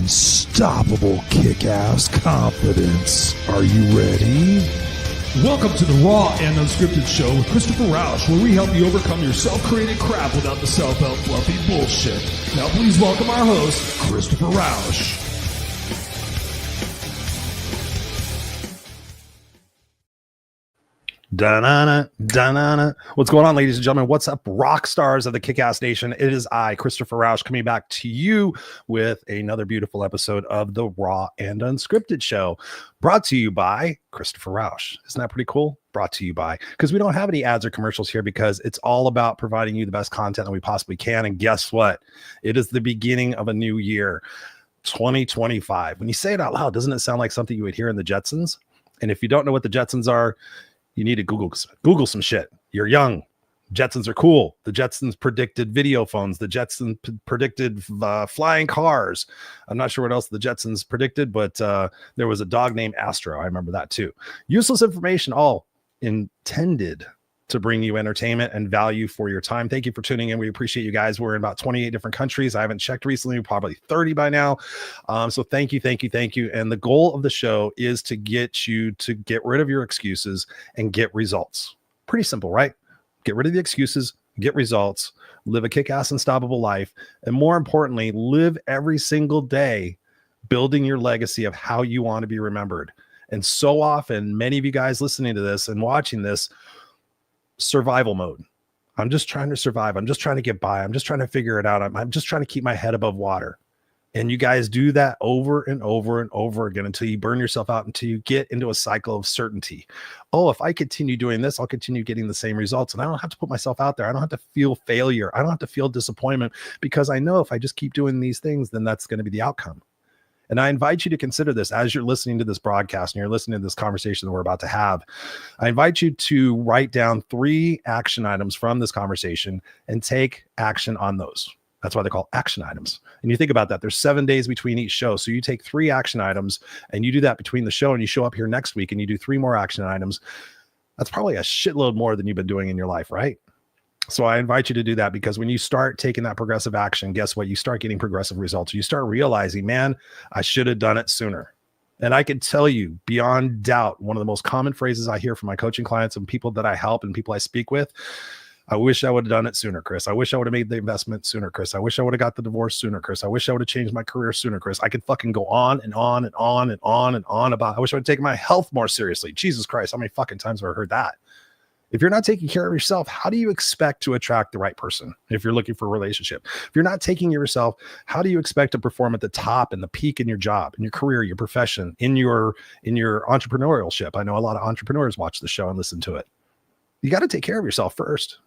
unstoppable kick-ass confidence. Are you ready? Welcome to the Raw and Unscripted show with Christopher Rausch, where we help you overcome your self-created crap without the self-help fluffy bullshit. Now please welcome our host, Christopher Rausch. Da-na-na, da-na-na. What's going on, ladies and gentlemen? What's up, rock stars of the Kick-Ass Nation? It is I, Christopher Rausch, coming back to you with another beautiful episode of the Raw and Unscripted show, brought to you by Christopher Rausch. Isn't that pretty cool? Brought to you by, because we don't have any ads or commercials here, because it's all about providing you the best content that we possibly can. And guess what? It is the beginning of a new year, 2025. When you say it out loud, doesn't it sound like something you would hear in the Jetsons? And if you don't know what the Jetsons are, you need to Google some shit. You're young. Jetsons are cool. The Jetsons predicted video phones. The Jetsons predicted flying cars. I'm not sure what else the Jetsons predicted, but there was a dog named Astro. I remember that too. Useless information, all intended to bring you entertainment and value for your time. Thank you for tuning in. We appreciate you guys. We're in about 28 different countries. I haven't checked recently, probably 30 by now. So thank you. And the goal of the show is to get you to get rid of your excuses and get results. Pretty simple, right? Get rid of the excuses, get results, live a kick-ass unstoppable life, and more importantly, live every single day building your legacy of how you want to be remembered. And so often, many of you guys listening to this and watching this, survival mode. I'm just trying to survive. I'm just trying to get by. I'm just trying to figure it out. I'm just trying to keep my head above water. And you guys do that over and over and over again until you burn yourself out, until you get into a cycle of certainty. Oh, if I continue doing this, I'll continue getting the same results. And I don't have to put myself out there. I don't have to feel failure. I don't have to feel disappointment, because I know if I just keep doing these things, then that's going to be the outcome. And I invite you to consider this as you're listening to this broadcast and you're listening to this conversation that we're about to have. I invite you to write down 3 action items from this conversation and take action on those. That's why they're called action items. And you think about that. There's 7 days between each show. So you take 3 action items and you do that between the show, and you show up here next week and you do 3 more action items. That's probably a shitload more than you've been doing in your life, right? So I invite you to do that, because when you start taking that progressive action, guess what? You start getting progressive results. You start realizing, man, I should have done it sooner. And I can tell you beyond doubt, one of the most common phrases I hear from my coaching clients and people that I help and people I speak with: I wish I would have done it sooner, Chris. I wish I would have made the investment sooner, Chris. I wish I would have got the divorce sooner, Chris. I wish I would have changed my career sooner, Chris. I could fucking go on and on and on and on and on about, I wish I would have taken my health more seriously. Jesus Christ, how many fucking times have I heard that? If you're not taking care of yourself, how do you expect to attract the right person if you're looking for a relationship? If you're not taking care of yourself, how do you expect to perform at the top and the peak in your job, in your career, your profession, in your entrepreneurship? I know a lot of entrepreneurs watch the show and listen to it. You got to take care of yourself first.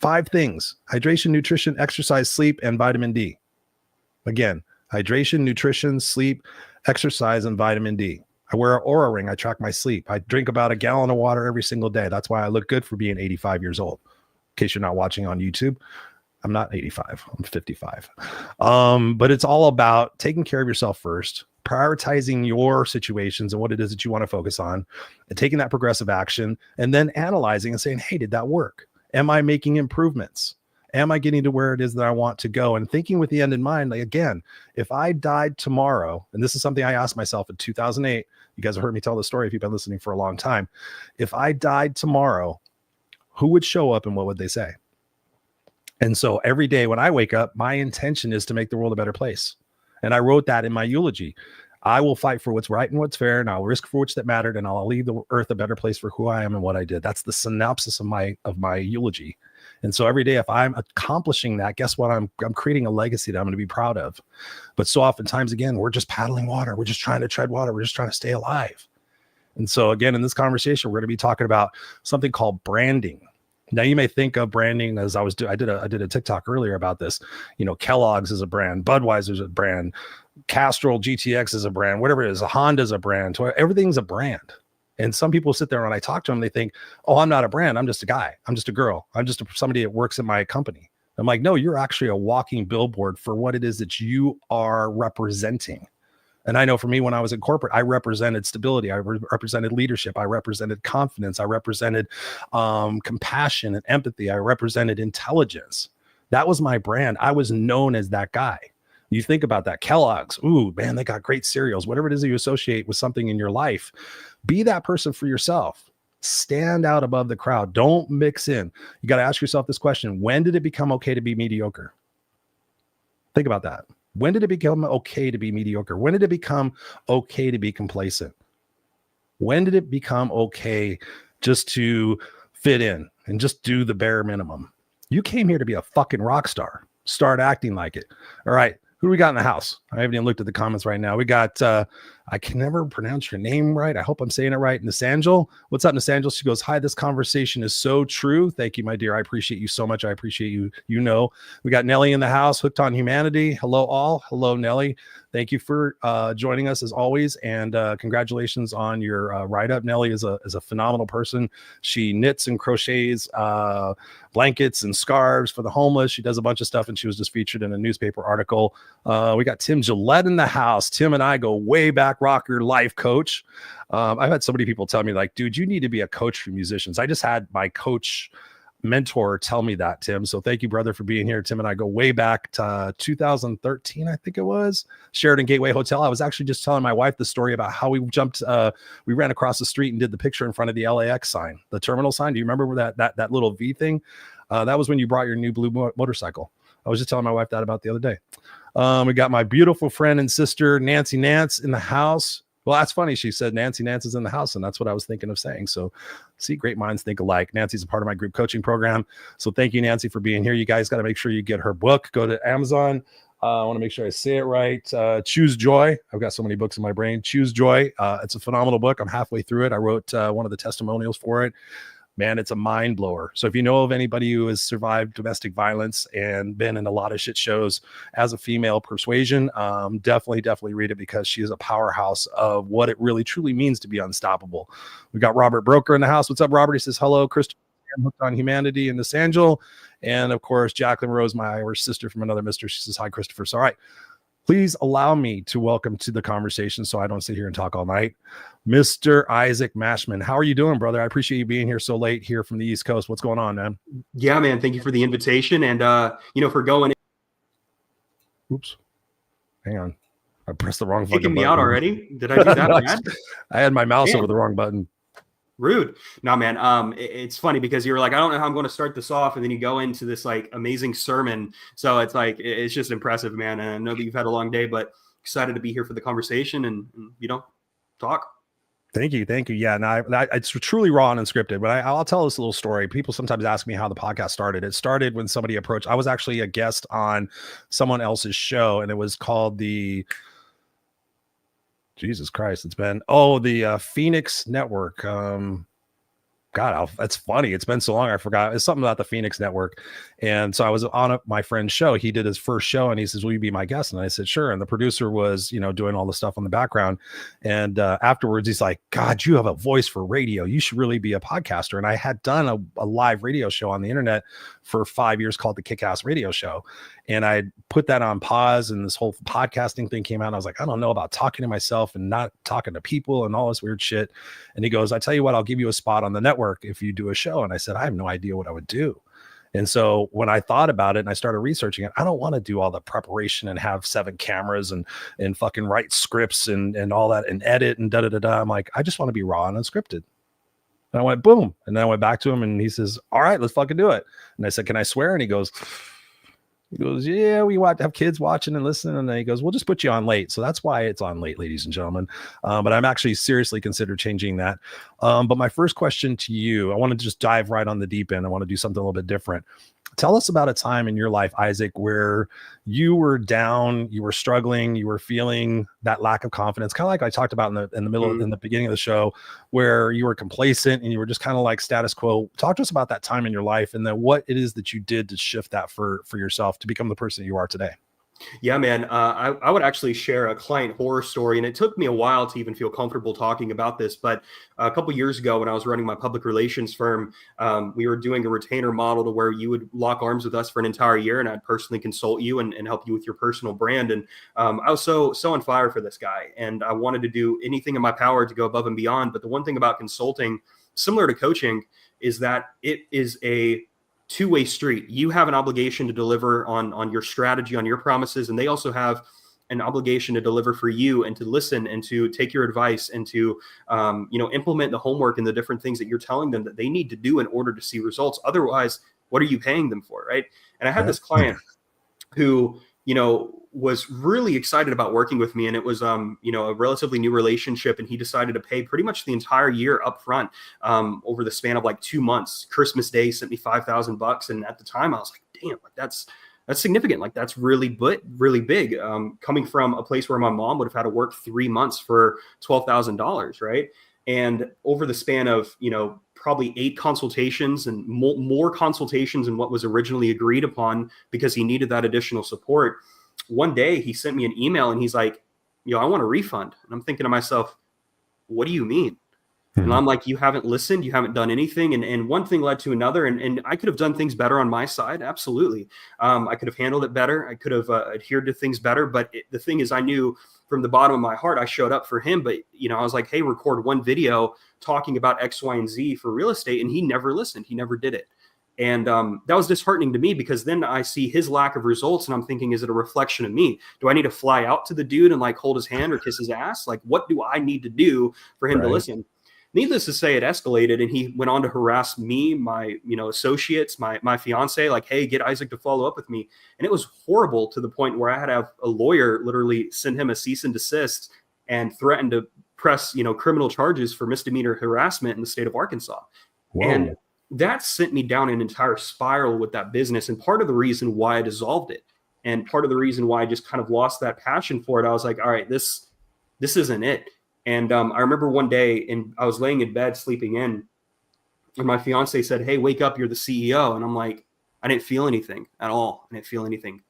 5 things: hydration, nutrition, exercise, sleep, and vitamin D. Again, hydration, nutrition, sleep, exercise, and vitamin D. I wear an Oura ring. I track my sleep. I drink about a gallon of water every single day. That's why I look good for being 85 years old. In case you're not watching on YouTube, I'm not 85. I'm 55. But it's all about taking care of yourself first, prioritizing your situations and what it is that you want to focus on, and taking that progressive action, and then analyzing and saying, hey, did that work? Am I making improvements? Am I getting to where it is that I want to go? And thinking with the end in mind, like, again, if I died tomorrow, and this is something I asked myself in 2008, you guys have heard me tell the story if you've been listening for a long time. If I died tomorrow, who would show up and what would they say? And so every day when I wake up, my intention is to make the world a better place. And I wrote that in my eulogy. I will fight for what's right and what's fair, and I'll risk for which that mattered, and I'll leave the earth a better place for who I am and what I did. That's the synopsis of my eulogy. And so every day, if I'm accomplishing that, guess what? I'm creating a legacy that I'm going to be proud of. But so oftentimes, again, we're just paddling water. We're just trying to tread water. We're just trying to stay alive. And so again, in this conversation, we're going to be talking about something called branding. Now, you may think of branding as I did a TikTok earlier about this. You know, Kellogg's is a brand, Budweiser's a brand, Castrol GTX is a brand, whatever it is, a Honda's a brand. Everything's a brand. And some people sit there and when I talk to them, they think, oh, I'm not a brand. I'm just a guy. I'm just a girl. I'm just somebody that works in my company. I'm like, no, you're actually a walking billboard for what it is that you are representing. And I know for me, when I was in corporate, I represented stability. I represented leadership. I represented confidence. I represented compassion and empathy. I represented intelligence. That was my brand. I was known as that guy. You think about that. Kellogg's, ooh, man, they got great cereals. Whatever it is that you associate with something in your life, be that person for yourself. Stand out above the crowd. Don't mix in. You got to ask yourself this question. When did it become okay to be mediocre? Think about that. When did it become okay to be mediocre? When did it become okay to be complacent? When did it become okay just to fit in and just do the bare minimum? You came here to be a fucking rock star. Start acting like it. All right. Who do we got in the house? I haven't even looked at the comments right now. We got, I can never pronounce your name right. I hope I'm saying it right. Nasanjel. What's up, Nasanjel? She goes, hi, this conversation is so true. Thank you, my dear. I appreciate you so much. I appreciate you. You know, we got Nelly in the house, hooked on humanity. Hello, all. Hello, Nelly. Thank you for joining us as always. And congratulations on your write-up. Nelly is a phenomenal person. She knits and crochets blankets and scarves for the homeless. She does a bunch of stuff, and she was just featured in a newspaper article. We got Tim Gillette in the house. Tim and I go way back, rocker life coach. I've had so many people tell me, like, dude, you need to be a coach for musicians. I just had my coach mentor tell me that, Tim. So thank you, brother, for being here. Tim and I go way back to 2013, I think it was, Sheridan Gateway Hotel. I was actually just telling my wife the story about how we jumped, we ran across the street and did the picture in front of the LAX sign, the terminal sign. Do you remember that little V thing? That was when you brought your new blue motorcycle. I was just telling my wife that about the other day. We got my beautiful friend and sister, Nancy Nance, in the house. Well, that's funny. She said Nancy Nance is in the house, and that's what I was thinking of saying. So, see, great minds think alike. Nancy's a part of my group coaching program. So thank you, Nancy, for being here. You guys got to make sure you get her book. Go to Amazon. I want to make sure I say it right. Choose Joy. I've got so many books in my brain. Choose Joy. It's a phenomenal book. I'm halfway through it. I wrote one of the testimonials for it. Man, it's a mind blower. So if you know of anybody who has survived domestic violence and been in a lot of shit shows as a female persuasion, definitely read it, because she is a powerhouse of what it really truly means to be unstoppable. We got Robert Broker in the house. What's up, Robert? He says, hello, Christopher, hooked on humanity in Nasanjel. And of course, Jacqueline Rose, my Irish sister from another mister. She says, hi, Christopher. So, all right. Please allow me to welcome to the conversation, so I don't sit here and talk all night, Mr. Isaac Mashman. How are you doing, brother? I appreciate you being here so late here from the East Coast. What's going on, man? Yeah, man. Thank you for the invitation, and for going in. Oops. Hang on. I pressed the wrong button. Kicking me button. out already? Did I do that, man? I had my mouse over the wrong button. Rude. No, man. It's funny because you were like, I don't know how I'm going to start this off, and then you go into this like amazing sermon. So it's like, it's just impressive, man. And I know that you've had a long day, but excited to be here for the conversation and talk. Thank you. Yeah, it's truly raw and unscripted, but I'll tell this little story. People sometimes ask me how the podcast started. It started when somebody approached. I was actually a guest on someone else's show, and it was called the Jesus Christ. It's been, the Phoenix Network. God, that's funny. It's been so long. I forgot. It's something about the Phoenix Network. And so I was on my friend's show. He did his first show and he says, will you be my guest? And I said, sure. And the producer was, doing all the stuff on the background. And afterwards, he's like, God, you have a voice for radio. You should really be a podcaster. And I had done a live radio show on the internet for 5 years called the Kick-Ass Radio Show. And I put that on pause, and this whole podcasting thing came out. And I was like, I don't know about talking to myself and not talking to people and all this weird shit. And he goes, I tell you what, I'll give you a spot on the network if you do a show. And I said, I have no idea what I would do. And so when I thought about it and I started researching it, I don't want to do all the preparation and have 7 cameras and fucking write scripts and all that and edit and da-da-da-da. I'm like, I just want to be raw and unscripted. And I went, boom. And then I went back to him and he says, all right, let's fucking do it. And I said, can I swear? And he goes, yeah, we want to have kids watching and listening. And then he goes, we'll just put you on late. So that's why it's on late, ladies and gentlemen. But I'm actually seriously considered changing that. But my first question to you, I want to just dive right on the deep end. I want to do something a little bit different. Tell us about a time in your life, Isaac, where you were down, you were struggling, you were feeling that lack of confidence, kind of like I talked about in the beginning of the show, where you were complacent and you were just kind of like status quo. Talk to us about that time in your life and then what it is that you did to shift that for yourself to become the person you are today. Yeah, man. I would actually share a client horror story, and it took me a while to even feel comfortable talking about this. But a couple of years ago, when I was running my public relations firm, we were doing a retainer model to where you would lock arms with us for an entire year, and I'd personally consult you and help you with your personal brand. And I was so on fire for this guy, and I wanted to do anything in my power to go above and beyond. But the one thing about consulting, similar to coaching, is that it is a two-way street. You have an obligation to deliver on your strategy, on your promises, and they also have an obligation to deliver for you and to listen and to take your advice and to implement the homework and the different things that you're telling them that they need to do in order to see results. Otherwise, what are you paying them for, right? And I had this client who was really excited about working with me, and it was a relatively new relationship, and he decided to pay pretty much the entire year up front over the span of like 2 months. Christmas Day sent me $5,000, and at the time I was like, damn, like that's significant. Like that's really big. Coming from a place where my mom would have had to work 3 months for $12,000, right? And over the span of probably 8 consultations and more consultations than what was originally agreed upon, because he needed that additional support. One day he sent me an email and he's like, I want a refund. And I'm thinking to myself, what do you mean? And I'm like, you haven't listened, you haven't done anything. And one thing led to another. And I could have done things better on my side. Absolutely. I could have handled it better. I could have adhered to things better. But the thing is, I knew from the bottom of my heart, I showed up for him. But, I was like, hey, record one video talking about X, Y, and Z for real estate. And he never listened. He never did it. And that was disheartening to me, because then I see his lack of results and I'm thinking, is it a reflection of me? Do I need to fly out to the dude and like hold his hand or kiss his ass? Like, what do I need to do for him to listen? Needless to say, it escalated, and he went on to harass me, my associates, my fiance, like, hey, get Isaac to follow up with me. And it was horrible, to the point where I had to have a lawyer literally send him a cease and desist and threaten to press criminal charges for misdemeanor harassment in the state of Arkansas. Whoa. And that sent me down an entire spiral with that business. And part of the reason why I dissolved it, and part of the reason why I just kind of lost that passion for it, I was like, all right, this isn't it. And I remember one day, and I was laying in bed sleeping in, and my fiance said, hey, wake up, you're the CEO. And I'm like, I didn't feel anything at all. I didn't feel anything.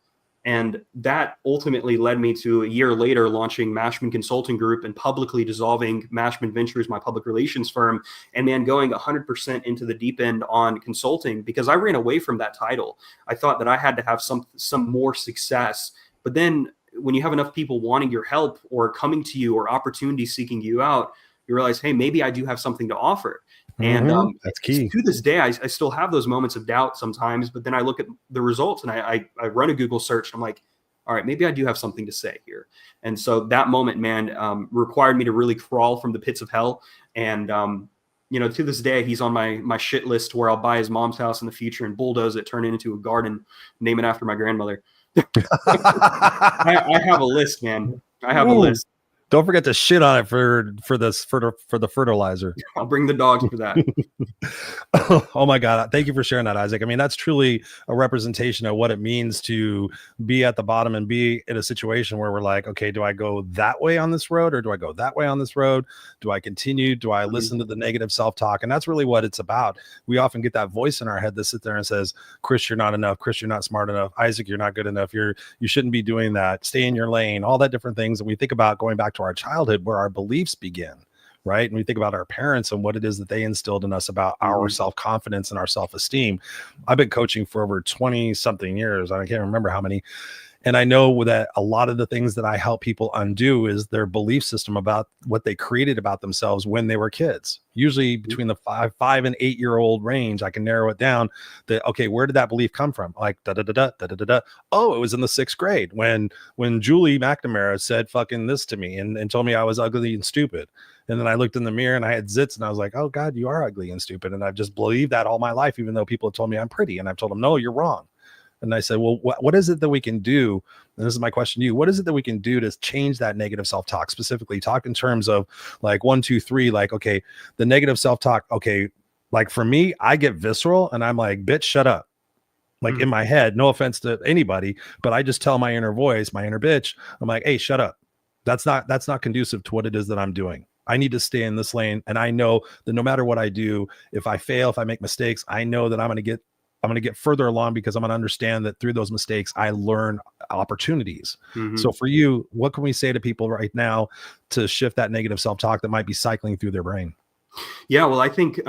And that ultimately led me to a year later launching Mashman Consulting Group and publicly dissolving Mashman Ventures, my public relations firm, and then going 100% into the deep end on consulting, because I ran away from that title. I thought that I had to have some more success. But then when you have enough people wanting your help or coming to you or opportunity seeking you out, you realize, hey, maybe I do have something to offer. And that's key. To this day, I still have those moments of doubt sometimes, but then I look at the results and I run a Google search. And I'm like, all right, maybe I do have something to say here. And so that moment, man, required me to really crawl from the pits of hell. And, to this day, he's on my shit list where I'll buy his mom's house in the future and bulldoze it, turn it into a garden, name it after my grandmother. I have a list, man. I have a list. Don't forget to shit on it for the fertilizer. I'll bring the dogs for that. Oh my God. Thank you for sharing that, Isaac. I mean, that's truly a representation of what it means to be at the bottom and be in a situation where we're like, okay, do I go that way on this road, or do I go that way on this road? Do I continue? Do I listen to the negative self-talk? And that's really what it's about. We often get that voice in our head that sits there and says, Chris, you're not enough. Chris, you're not smart enough. Isaac, you're not good enough. You shouldn't be doing that. Stay in your lane, all that different things. And we think about going back to our childhood where our beliefs begin, right? And we think about our parents and what it is that they instilled in us about our self-confidence and our self-esteem. I've been coaching for over 20 something years. I can't remember how many. And I know that a lot of the things that I help people undo is their belief system about what they created about themselves when they were kids. Usually between the 5 and 8 year old range, I can narrow it down that, okay, where did that belief come from? Like, oh, it was in the 6th grade when Julie McNamara said fucking this to me and told me I was ugly and stupid. And then I looked in the mirror and I had zits and I was like, oh God, you are ugly and stupid. And I've just believed that all my life, even though people have told me I'm pretty. And I've told them, no, you're wrong. And I said, well, what is it that we can do? And this is my question to you. What is it that we can do to change that negative self-talk? Specifically, talk in terms of like 1, 2, 3, like, okay, the negative self-talk. Okay. Like for me, I get visceral and I'm like, bitch, shut up. Like in my head, no offense to anybody, but I just tell my inner voice, my inner bitch, I'm like, hey, shut up. That's not conducive to what it is that I'm doing. I need to stay in this lane. And I know that no matter what I do, if I fail, if I make mistakes, I know that I'm going to get further along because I'm going to understand that through those mistakes, I learn opportunities. So for you, what can we say to people right now to shift that negative self-talk that might be cycling through their brain? Yeah, well, I think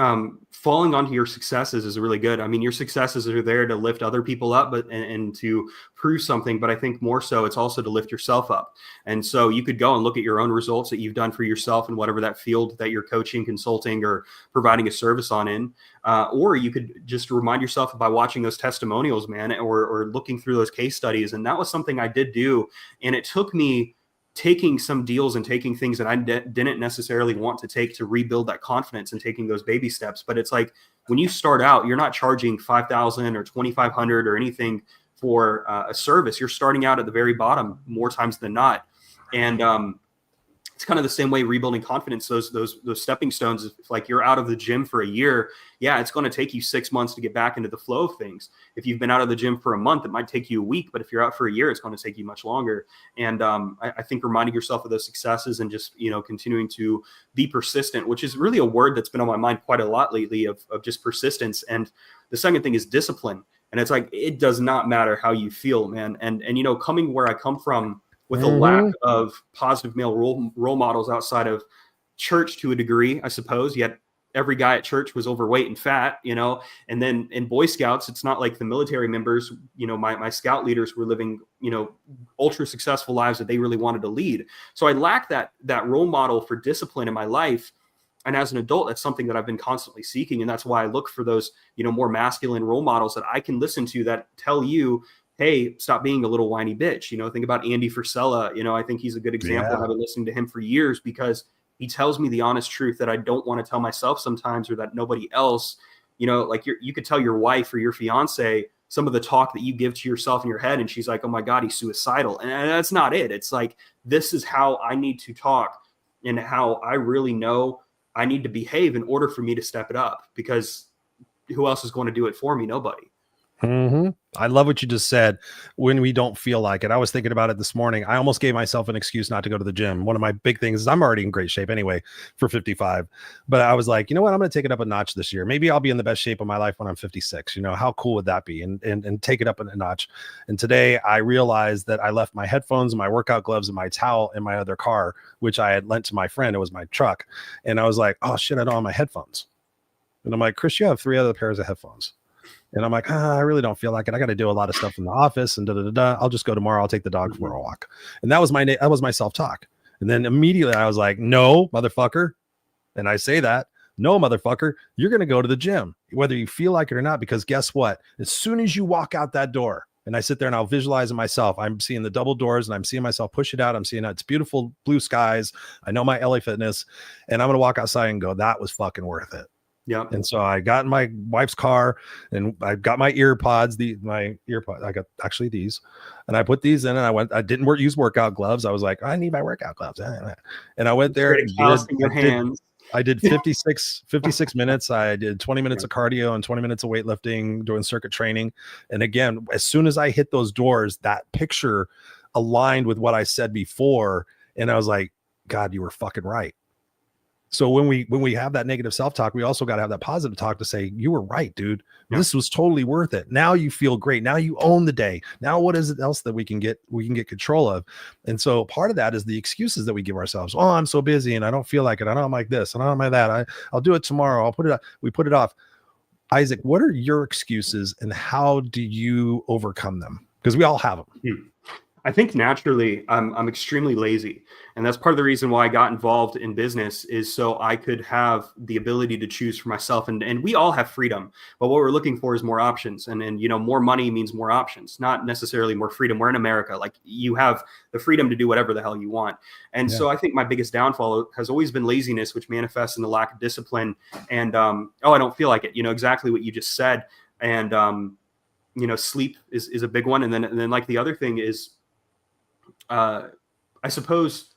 falling onto your successes is really good. I mean, your successes are there to lift other people up, but and to prove something. But I think more so, it's also to lift yourself up. And so you could go and look at your own results that you've done for yourself in whatever that field that you're coaching, consulting, or providing a service on in. Or you could just remind yourself by watching those testimonials, man, or looking through those case studies. And that was something I did do. And it took me taking some deals and taking things that I didn't necessarily want to take to rebuild that confidence and taking those baby steps. But it's like, when you start out, you're not charging $5,000 or $2,500 or anything for a service. You're starting out at the very bottom more times than not. And it's kind of the same way rebuilding confidence. Those stepping stones, if like you're out of the gym for a year, yeah, it's going to take you 6 months to get back into the flow of things. If you've been out of the gym for a month, it might take you a week, but if you're out for a year, it's going to take you much longer. And I think reminding yourself of those successes and just, continuing to be persistent, which is really a word that's been on my mind quite a lot lately, of just persistence. And the second thing is discipline. And it's like, it does not matter how you feel, man. And coming where I come from, with a lack of positive male role models outside of church to a degree, I suppose. Yet every guy at church was overweight and fat, and then in Boy Scouts, it's not like the military members, my scout leaders were living, ultra successful lives that they really wanted to lead. So I lacked that role model for discipline in my life. And as an adult, that's something that I've been constantly seeking. And that's why I look for those, more masculine role models that I can listen to that tell you, hey, stop being a little whiny bitch. Think about Andy Frisella. I think he's a good example. Yeah. I've been listening to him for years because he tells me the honest truth that I don't want to tell myself sometimes, or that nobody else, like you could tell your wife or your fiance some of the talk that you give to yourself in your head. And she's like, oh my God, he's suicidal. And that's not it. It's like, this is how I need to talk and how I really know I need to behave in order for me to step it up, because who else is going to do it for me? Nobody. I love what you just said. When we don't feel like it, I was thinking about it this morning. I almost gave myself an excuse not to go to the gym. One of my big things is I'm already in great shape anyway for 55, but I was like, you know what? I'm going to take it up a notch this year. Maybe I'll be in the best shape of my life when I'm 56. How cool would that be? And take it up a notch. And today I realized that I left my headphones, my workout gloves, and my towel in my other car, which I had lent to my friend. It was my truck. And I was like, oh shit, I don't have my headphones. And I'm like, Chris, you have 3 other pairs of headphones. And I'm like, I really don't feel like it. I got to do a lot of stuff in the office and I'll just go tomorrow. I'll take the dog for a walk. And that was my self-talk. And then immediately I was like, no, motherfucker. And I say that, no, motherfucker, you're going to go to the gym, whether you feel like it or not, because guess what? As soon as you walk out that door, and I sit there and I'll visualize it myself, I'm seeing the double doors and I'm seeing myself push it out. I'm seeing it's beautiful blue skies. I know my LA Fitness, and I'm going to walk outside and go, that was fucking worth it. Yeah. And so I got in my wife's car and I got my earpods, I got actually these, and I put these in and I didn't use workout gloves. I was like, I need my workout gloves. And I went there and I did 56 minutes. I did 20 minutes of cardio and 20 minutes of weightlifting, doing circuit training. And again, as soon as I hit those doors, that picture aligned with what I said before. And I was like, God, you were fucking right. So when we have that negative self-talk, we also got to have that positive talk to say, you were right, dude. Yeah. This was totally worth it. Now you feel great. Now you own the day. Now what is it else that we can get control of? And so part of that is the excuses that we give ourselves. Oh, I'm so busy and I don't feel like it. I don't like this and I don't like that. I'll do it tomorrow. I'll put it up. We put it off. Isaac, what are your excuses and how do you overcome them? Because we all have them. I think naturally I'm extremely lazy. And that's part of the reason why I got involved in business, is so I could have the ability to choose for myself. And we all have freedom, but what we're looking for is more options. And more money means more options, not necessarily more freedom. We're in America. Like, you have the freedom to do whatever the hell you want. And so I think my biggest downfall has always been laziness, which manifests in the lack of discipline. And, I don't feel like it, exactly what you just said. And, sleep is a big one. And then like the other thing is, I suppose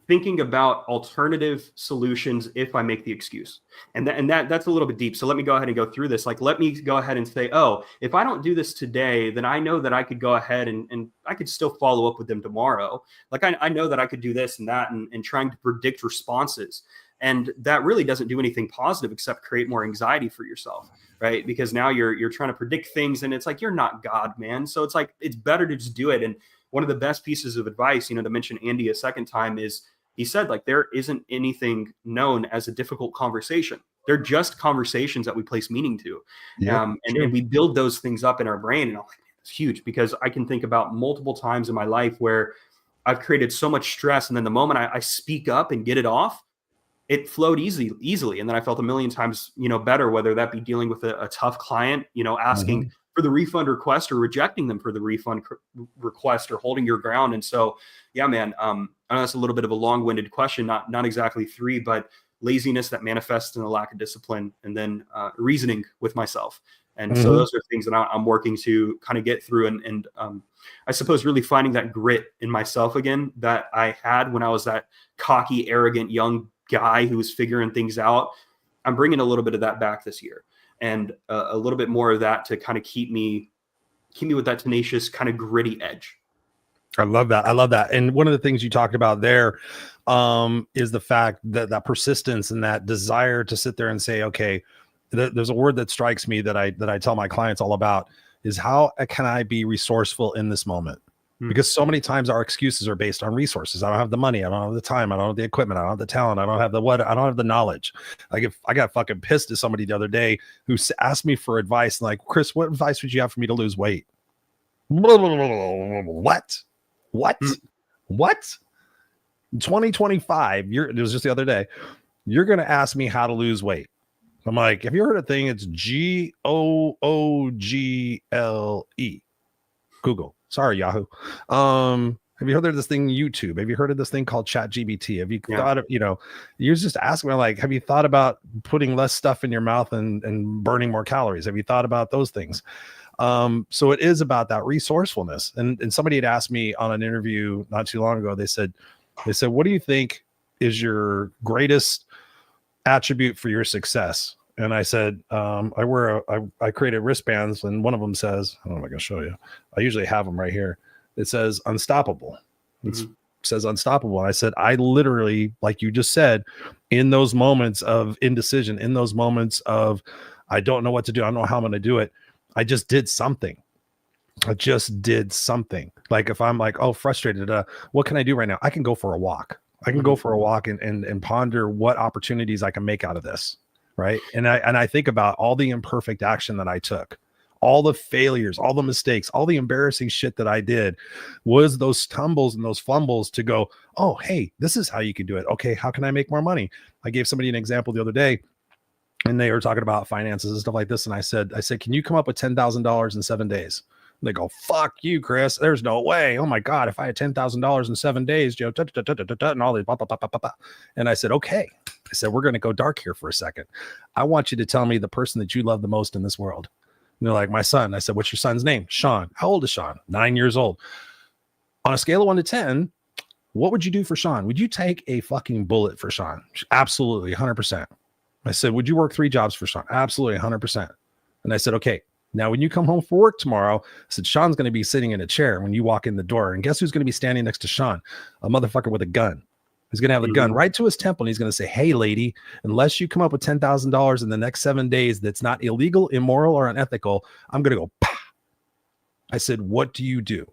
thinking about alternative solutions if I make the excuse. And that's a little bit deep. So let me go ahead and go through this. Like, let me go ahead and say, oh, if I don't do this today, then I know that I could go ahead and I could still follow up with them tomorrow. Like, I know that I could do this and that, and trying to predict responses. And that really doesn't do anything positive except create more anxiety for yourself, right? Because now you're trying to predict things, and it's like, you're not God, man. So it's like, it's better to just do it. And one of the best pieces of advice, to mention Andy a second time, is he said, like, there isn't anything known as a difficult conversation. they're just conversations that we place meaning to. Yeah, and we build those things up in our brain. And I'm like, it's huge, because I can think about multiple times in my life where I've created so much stress. And then the moment I speak up and get it off, it flowed easily. And then I felt a million times, better, whether that be dealing with a tough client, asking for the refund request or rejecting them for the refund request, or holding your ground. And so, yeah, man, I know that's a little bit of a long-winded question, not exactly 3, but laziness that manifests in a lack of discipline, and then reasoning with myself. And so those are things that I'm working to kind of get through. And I suppose really finding that grit in myself again that I had when I was that cocky, arrogant young guy who was figuring things out. I'm bringing a little bit of that back this year, and a little bit more of that to kind of keep me with that tenacious, kind of gritty edge. I love that. And one of the things you talked about there is the fact that that persistence and that desire to sit there and say, okay, there's a word that strikes me that I tell my clients all about, is how can I be resourceful in this moment? Because so many times our excuses are based on resources. I don't have the money. I don't have the time. I don't have the equipment. I don't have the talent. I don't have the what. I don't have the knowledge. Like, if I got fucking pissed at somebody the other day who asked me for advice, like, Chris, what advice would you have for me to lose weight? What? 2025. It was just the other day. You're going to ask me how to lose weight. I'm like, have you heard a thing? It's Google. Google. Sorry, Yahoo. Have you heard of this thing, YouTube? Have you heard of this thing called ChatGPT? Have you thought of, you're just asking me, like, have you thought about putting less stuff in your mouth and burning more calories? Have you thought about those things? So it is about that resourcefulness. And somebody had asked me on an interview not too long ago, they said, what do you think is your greatest attribute for your success? And I said, I created wristbands, and one of them says, I don't know if I can show you. I usually have them right here. It says unstoppable. It says unstoppable. And I said, I literally, like you just said, in those moments of indecision, in those moments of, I don't know what to do, I don't know how I'm going to do it, I just did something. Like, if I'm like, oh, frustrated, what can I do right now? I can go for a walk. And ponder what opportunities I can make out of this. Right. And I think about all the imperfect action that I took, all the failures, all the mistakes, all the embarrassing shit that I did, was those stumbles and those fumbles to go, oh, hey, this is how you can do it. Okay, how can I make more money? I gave somebody an example the other day, and they were talking about finances and stuff like this. And I said, can you come up with $10,000 in 7 days? And they go, fuck you, Chris. There's no way. Oh my God. If I had $10,000 in 7 days, and all these, and I said, okay. I said, we're going to go dark here for a second. I want you to tell me the person that you love the most in this world. And they're like, my son. I said, what's your son's name? Sean. How old is Sean? 9 years old. On a scale of 1 to 10, what would you do for Sean? Would you take a fucking bullet for Sean? Absolutely. 100%. I said, would you work 3 jobs for Sean? Absolutely. 100%. And I said, okay, now when you come home for work tomorrow, I said, Sean's going to be sitting in a chair when you walk in the door. And guess who's going to be standing next to Sean? A motherfucker with a gun. He's going to have a gun right to his temple. And he's going to say, hey, lady, unless you come up with $10,000 in the next 7 days, that's not illegal, immoral, or unethical, I'm going to go, pah. I said, what do you do?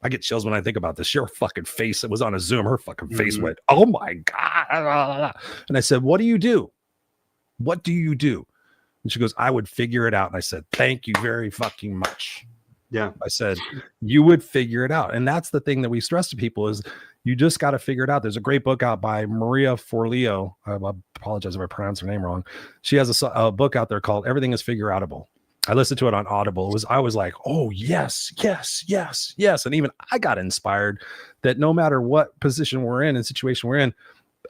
I get chills when I think about this. Your fucking face, it was on a Zoom. Her fucking face went, oh my God. And I said, what do you do? What do you do? And she goes, I would figure it out. And I said, thank you very fucking much. Yeah. I said, you would figure it out. And that's the thing that we stress to people is you just got to figure it out. There's a great book out by Maria Forleo. I apologize if I pronounce her name wrong. She has a book out there called Everything is Figure Outable. I listened to it on Audible. I was like, oh, yes. And even I got inspired that no matter what position we're in and situation we're in,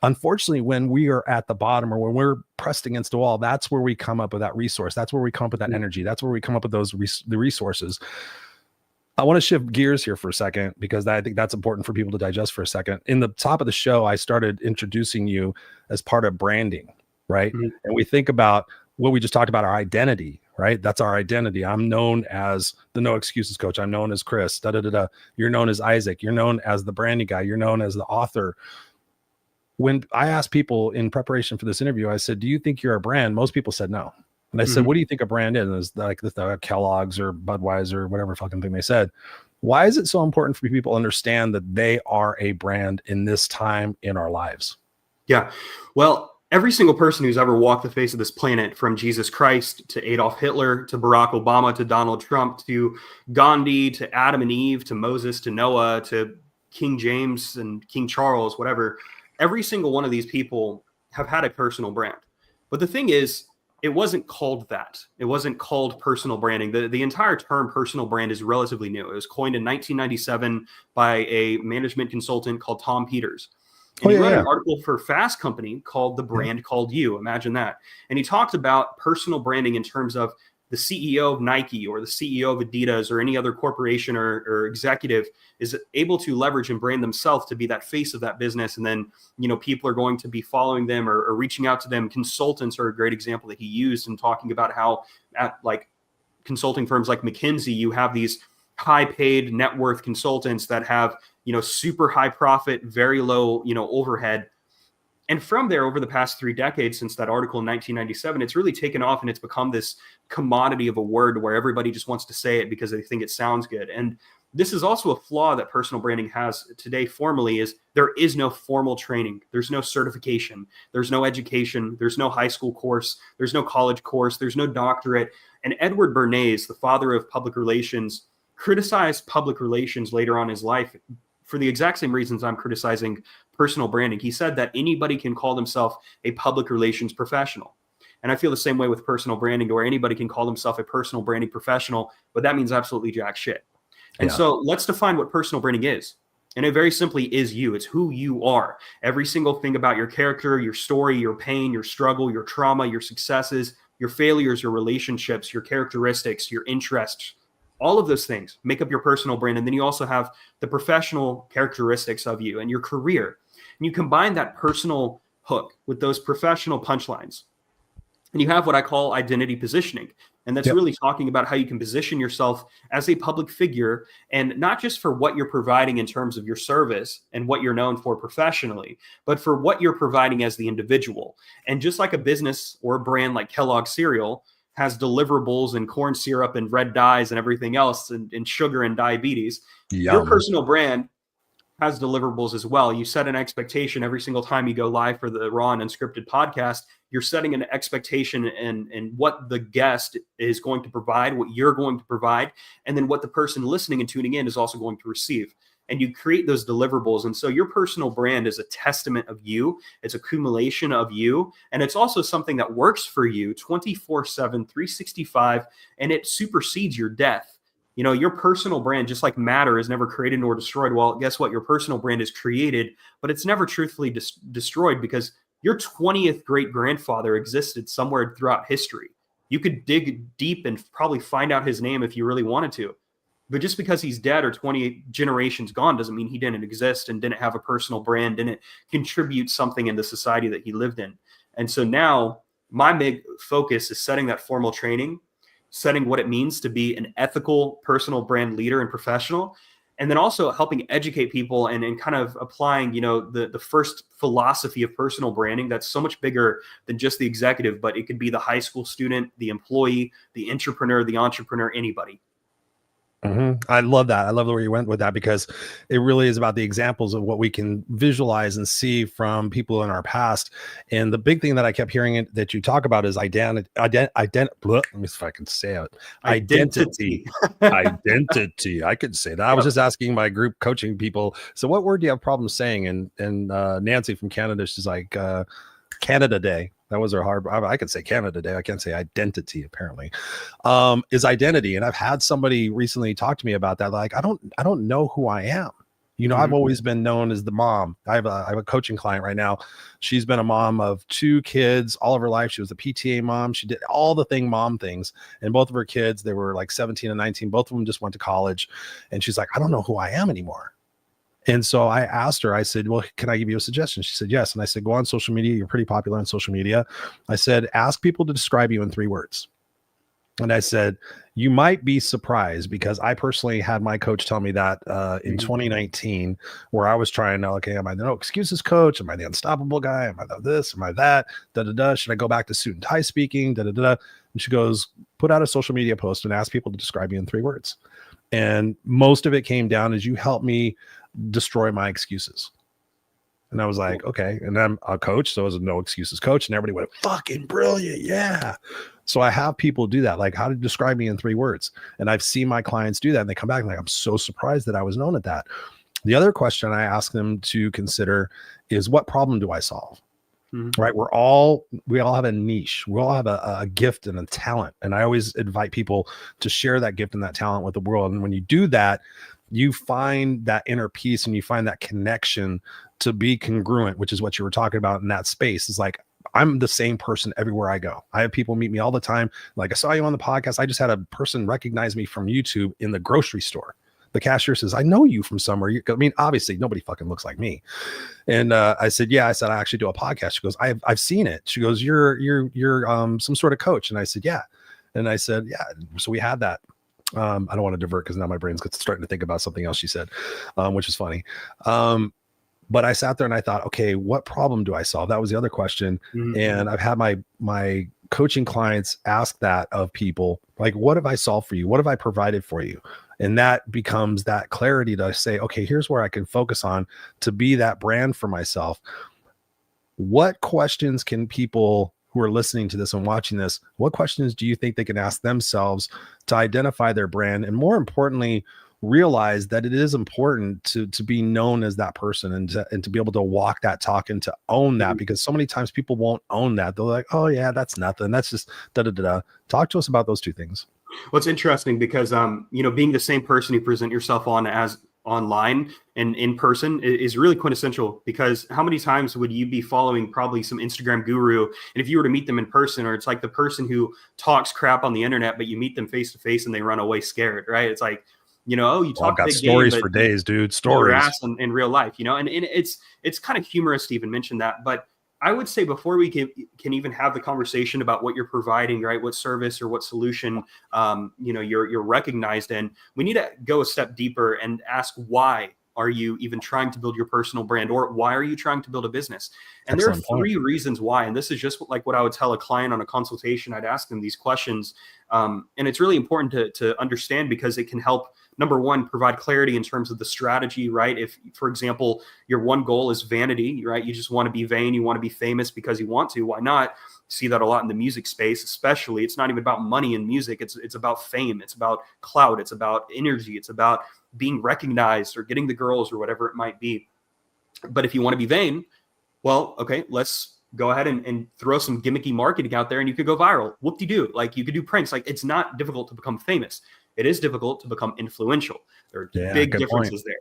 unfortunately, when we are at the bottom or when we're pressed against the wall, that's where we come up with that resource. That's where we come up with that energy. That's where we come up with the resources. I want to shift gears here for a second because I think that's important for people to digest for a second. In the top of the show, I started introducing you as part of branding, right? Mm-hmm. And we think about what we just talked about, our identity, right? That's our identity. I'm known as the No Excuses Coach. I'm known as Chris. You're known as Isaac. You're known as the branding guy. You're known as the author. When I asked people in preparation for this interview, I said, do you think you're a brand? Most people said no. And I said, what do you think a brand is? And it's like the Kellogg's or Budweiser or whatever fucking thing they said. Why is it so important for people to understand that they are a brand in this time in our lives? Yeah. Well, every single person who's ever walked the face of this planet, from Jesus Christ to Adolf Hitler to Barack Obama to Donald Trump to Gandhi to Adam and Eve to Moses to Noah to King James and King Charles, whatever, every single one of these people have had a personal brand. But the thing is, it wasn't called that. It wasn't called personal branding. The entire term personal brand is relatively new. It was coined in 1997 by a management consultant called Tom Peters. And he wrote an article for Fast Company called The Brand Called You. Imagine that. And he talked about personal branding in terms of the CEO of Nike or the CEO of Adidas or any other corporation or executive is able to leverage and brand themselves to be that face of that business. And then, people are going to be following them or reaching out to them. Consultants are a great example that he used in talking about how at like consulting firms like McKinsey, you have these high paid net worth consultants that have, super high profit, very low, overhead. And from there, over the past 3 decades, since that article in 1997, it's really taken off and it's become this commodity of a word where everybody just wants to say it because they think it sounds good. And this is also a flaw that personal branding has today formally is there is no formal training. There's no certification. There's no education. There's no high school course. There's no college course. There's no doctorate. And Edward Bernays, the father of public relations, criticized public relations later on in his life for the exact same reasons I'm criticizing personal branding. He said that anybody can call themselves a public relations professional. And I feel the same way with personal branding, where anybody can call themselves a personal branding professional, but that means absolutely jack shit. And so let's define what personal branding is. And it very simply is you. It's who you are. Every single thing about your character, your story, your pain, your struggle, your trauma, your successes, your failures, your relationships, your characteristics, your interests, all of those things make up your personal brand. And then you also have the professional characteristics of you and your career. And you combine that personal hook with those professional punchlines. And you have what I call identity positioning. And that's really talking about how you can position yourself as a public figure, and not just for what you're providing in terms of your service and what you're known for professionally, but for what you're providing as the individual. And just like a business or a brand like Kellogg's cereal has deliverables and corn syrup and red dyes and everything else and sugar and diabetes, your personal brand has deliverables as well. You set an expectation every single time you go live for the Raw and Unscripted podcast. You're setting an expectation and what the guest is going to provide, what you're going to provide, and then what the person listening and tuning in is also going to receive. And you create those deliverables. And so your personal brand is a testament of you. It's accumulation of you. And it's also something that works for you 24/7, 365, and it supersedes your death. Your personal brand, just like matter, is never created nor destroyed. Well, guess what? Your personal brand is created, but it's never truthfully destroyed, because your 20th great grandfather existed somewhere throughout history. You could dig deep and probably find out his name if you really wanted to. But just because he's dead or 20 generations gone doesn't mean he didn't exist and didn't have a personal brand, didn't contribute something in the society that he lived in. And so now my big focus is setting that formal training, setting what it means to be an ethical personal brand leader and professional, and then also helping educate people and kind of applying, the first philosophy of personal branding that's so much bigger than just the executive, but it could be the high school student, the employee, the entrepreneur, anybody. I love that. I love where you went with that, because it really is about the examples of what we can visualize and see from people in our past. And the big thing that I kept hearing that you talk about is identity. Let me see if I can say it. Identity. Identity. I could say that. I was just asking my group coaching people, so what word do you have problems saying? And Nancy from Canada, she's like, Canada Day. That was her hard. I could say Canada Day. I can't say identity, apparently, is identity. And I've had somebody recently talk to me about that. Like, I don't know who I am. I've always been known as the mom. I have a coaching client right now. She's been a mom of 2 kids all of her life. She was a PTA mom. She did all the mom things. And both of her kids, they were like 17 and 19. Both of them just went to college. And she's like, I don't know who I am anymore. And so I asked her, I said, well, can I give you a suggestion? She said, yes. And I said, go on social media. You're pretty popular on social media. I said, ask people to describe you in 3 words. And I said, you might be surprised, because I personally had my coach tell me that in 2019, where I was trying to, okay, am I the no excuses coach? Am I the unstoppable guy? Am I this? Am I that? Should I go back to suit and tie speaking? And she goes, put out a social media post and ask people to describe you in 3 words. And most of it came down as, you help me destroy my excuses. And I was like, okay. And I'm a coach, so I was a no excuses coach, and everybody went, fucking brilliant. Yeah. So I have people do that, like how to describe me in 3 words. And I've seen my clients do that, and they come back and like, I'm so surprised that I was known at that. The other question I ask them to consider is, what problem do I solve? Right? We all have a niche. We all have a gift and a talent. And I always invite people to share that gift and that talent with the world. And when you do that, you find that inner peace and you find that connection to be congruent, which is what you were talking about in that space. It's like, I'm the same person everywhere I go. I have people meet me all the time. Like, I saw you on the podcast. I just had a person recognize me from YouTube in the grocery store. The cashier says, I know you from somewhere. I mean, obviously nobody fucking looks like me. And I said, yeah, I said, I actually do a podcast. She goes, I've seen it. She goes, you're some sort of coach. And I said, yeah. And I said, yeah. So we had that. I don't want to divert because now my brain's starting to think about something else she said, which is funny. But I sat there and I thought, okay, what problem do I solve? That was the other question. And I've had my coaching clients ask that of people, like, what have I solved for you? What have I provided for you? And that becomes that clarity to say, okay, here's where I can focus on to be that brand for myself. What questions can people who are listening to this and watching this, what questions do you think they can ask themselves to identify their brand? And more importantly, realize that it is important to be known as that person and to be able to walk that talk and to own that, because so many times people won't own that. They're like, oh yeah, that's nothing. That's just da-da-da-da. Talk to us about those 2 things. Well, it's interesting because, being the same person you present yourself on as online and in person is really quintessential, because how many times would you be following probably some Instagram guru, and if you were to meet them in person, or it's like the person who talks crap on the internet, but you meet them face to face and they run away scared, right? It's like, you talk got big stories game, for days, dude. Stories in real life, and it's kind of humorous to even mention that, but I would say before we can even have the conversation about what you're providing, right, what service or what solution, you're recognized in, we need to go a step deeper and ask, why are you even trying to build your personal brand, or why are you trying to build a business? And Excellent there are 3 reasons why. And this is just like what I would tell a client on a consultation. I'd ask them these questions. And it's really important to understand, because it can help, number one, provide clarity in terms of the strategy, right? If, for example, your one goal is vanity, right? You just want to be vain. You want to be famous because you want to. Why not? See that a lot in the music space, especially. It's not even about money in music. It's about fame. It's about clout. It's about energy. It's about being recognized or getting the girls or whatever it might be. But if you want to be vain, well, okay, let's go ahead and throw some gimmicky marketing out there and you could go viral. Whoop-de-doo. Like, you could do pranks. Like, it's not difficult to become famous. It is difficult to become influential. There are big differences there.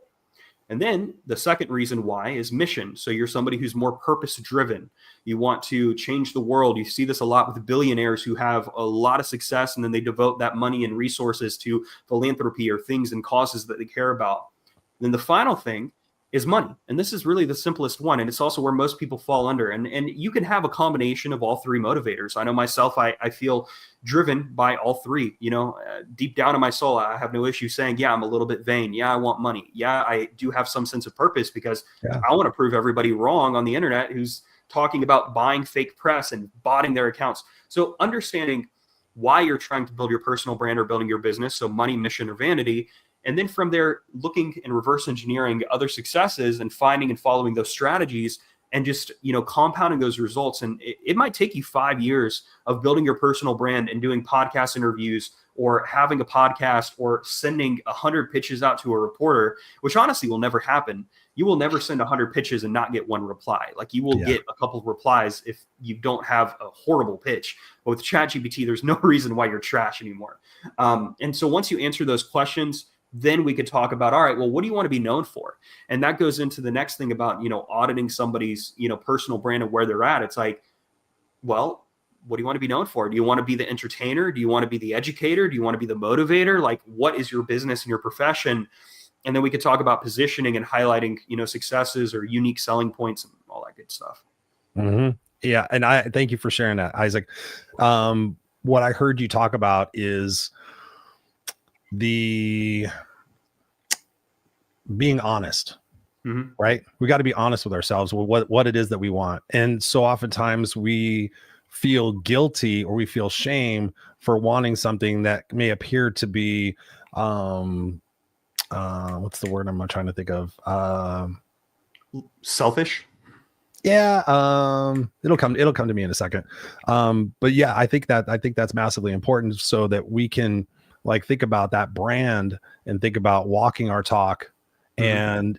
And then the second reason why is mission. So you're somebody who's more purpose driven. You want to change the world. You see this a lot with billionaires who have a lot of success, and then they devote that money and resources to philanthropy or things and causes that they care about. And then the final thing is money. And this is really the simplest one. And it's also where most people fall under. And you can have a combination of all 3 motivators. I know myself, I feel driven by all 3, deep down in my soul. I have no issue saying, yeah, I'm a little bit vain. Yeah, I want money. Yeah, I do have some sense of purpose, because I want to prove everybody wrong on the internet who's talking about buying fake press and botting their accounts. So understanding why you're trying to build your personal brand or building your business. So money, mission, or vanity. And then from there, looking and reverse engineering other successes and finding and following those strategies and just, compounding those results. And it might take you 5 years of building your personal brand and doing podcast interviews or having a podcast or sending 100 pitches out to a reporter, which honestly will never happen. You will never send 100 pitches and not get 1 reply. Like, you will get a couple of replies if you don't have a horrible pitch. But with ChatGPT, there's no reason why you're trash anymore. And so once you answer those questions, then we could talk about, all right, well, what do you want to be known for? And that goes into the next thing about, auditing somebody's, personal brand and where they're at. It's like, well, what do you want to be known for? Do you want to be the entertainer? Do you want to be the educator? Do you want to be the motivator? Like, what is your business and your profession? And then we could talk about positioning and highlighting, successes or unique selling points and all that good stuff. Mm-hmm. Yeah. And I thank you for sharing that, Isaac. What I heard you talk about is the being honest, right? We got to be honest with ourselves with what it is that we want. And so oftentimes we feel guilty or we feel shame for wanting something that may appear to be, what's the word I'm trying to think of? Selfish. Yeah, it'll come to me in a second. But yeah, I think that's massively important so that we can like think about that brand and think about walking our talk and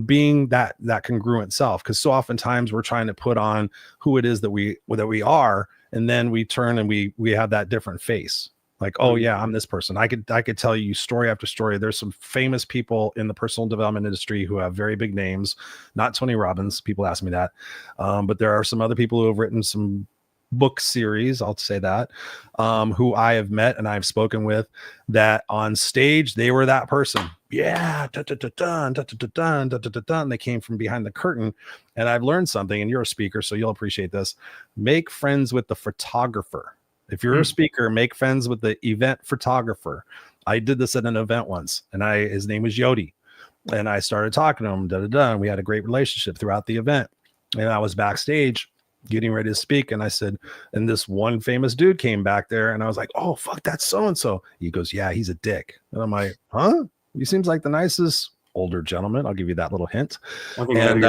being that congruent self. Because so oftentimes we're trying to put on who it is that we are, and then we turn and we have that different face. Like, oh yeah, I'm this person. I could tell you story after story. There's some famous people in the personal development industry who have very big names. Not Tony Robbins. People ask me that, but there are some other people who have written some book series. I'll say that, who I have met and I've spoken with. That on stage they were that person. Yeah, they came from behind the curtain, and I've learned something. And you're a speaker, so you'll appreciate this. Make friends with the photographer. If you're a speaker, make friends with the event photographer. I did this at an event once, and his name was Yodi, and I started talking to him, and we had a great relationship throughout the event. And I was backstage getting ready to speak, and I said, and this one famous dude came back there, and I was like, oh, fuck, that's so-and-so. He goes, yeah, he's a dick. And I'm like, huh? He seems like the nicest older gentleman. I'll give you that little hint. And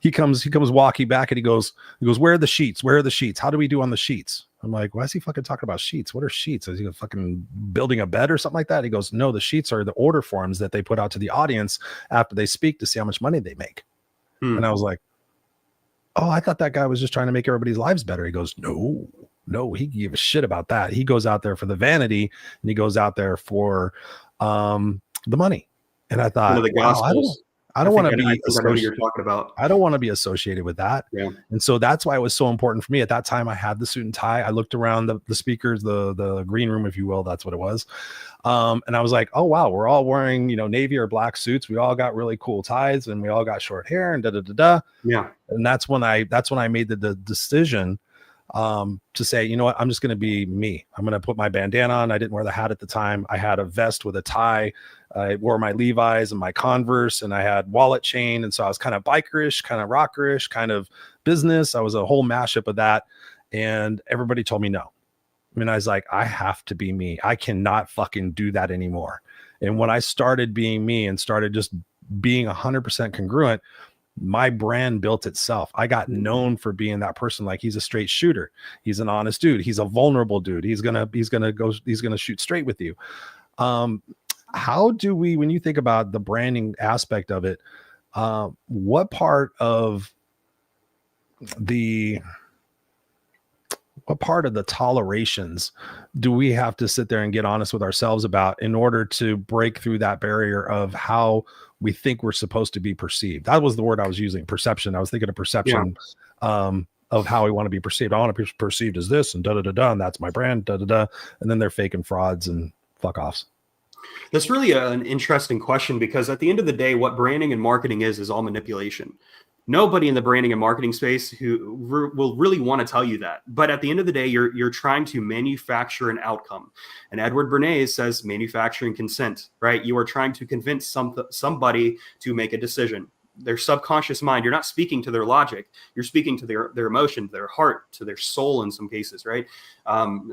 he comes walking back, and he goes, where are the sheets? Where are the sheets? How do we do on the sheets? I'm like, why is he fucking talking about sheets? What are sheets? Is he fucking building a bed or something like that? He goes, no, the sheets are the order forms that they put out to the audience after they speak to see how much money they make. And I was like, oh, I thought that guy was just trying to make everybody's lives better. He goes, no, he gave a shit about that. He goes out there for the vanity, and he goes out there for the money. And I thought, I don't want to be you're talking about. I don't want to be associated with that. Yeah. And so that's why it was so important for me. At that time, I had the suit and tie. I looked around the speakers, the green room, if you will. That's what it was. And I was like, oh, wow, we're all wearing, navy or black suits. We all got really cool ties, and we all got short hair and da-da-da-da. Yeah. And that's when I made the decision to say, you know what, I'm just going to be me. I'm going to put my bandana on. I didn't wear the hat at the time. I had a vest with a tie. I wore my Levi's and my Converse, and I had wallet chain. And so I was kind of bikerish, kind of rockerish, kind of business. I was a whole mashup of that. And everybody told me no. I mean, I was like, I have to be me. I cannot fucking do that anymore. And when I started being me and started just being 100% congruent, my brand built itself. I got known for being that person. Like, he's a straight shooter. He's an honest dude. He's a vulnerable dude. He's gonna shoot straight with you. How do we, when you think about the branding aspect of it, what part of the tolerations do we have to sit there and get honest with ourselves about in order to break through that barrier of how we think we're supposed to be perceived? That was the word I was using, perception. I was thinking of perception, of how we want to be perceived. I want to be perceived as this and da-da-da-da, and that's my brand, da-da-da. And then they're faking frauds and fuck offs. That's really an interesting question, because at the end of the day, what branding and marketing is all manipulation. Nobody in the branding and marketing space who will really want to tell you that. But at the end of the day, you're trying to manufacture an outcome. And Edward Bernays says manufacturing consent, right? You are trying to convince somebody to make a decision. Their subconscious mind, you're not speaking to their logic. You're speaking to their emotion, their heart, to their soul in some cases, right?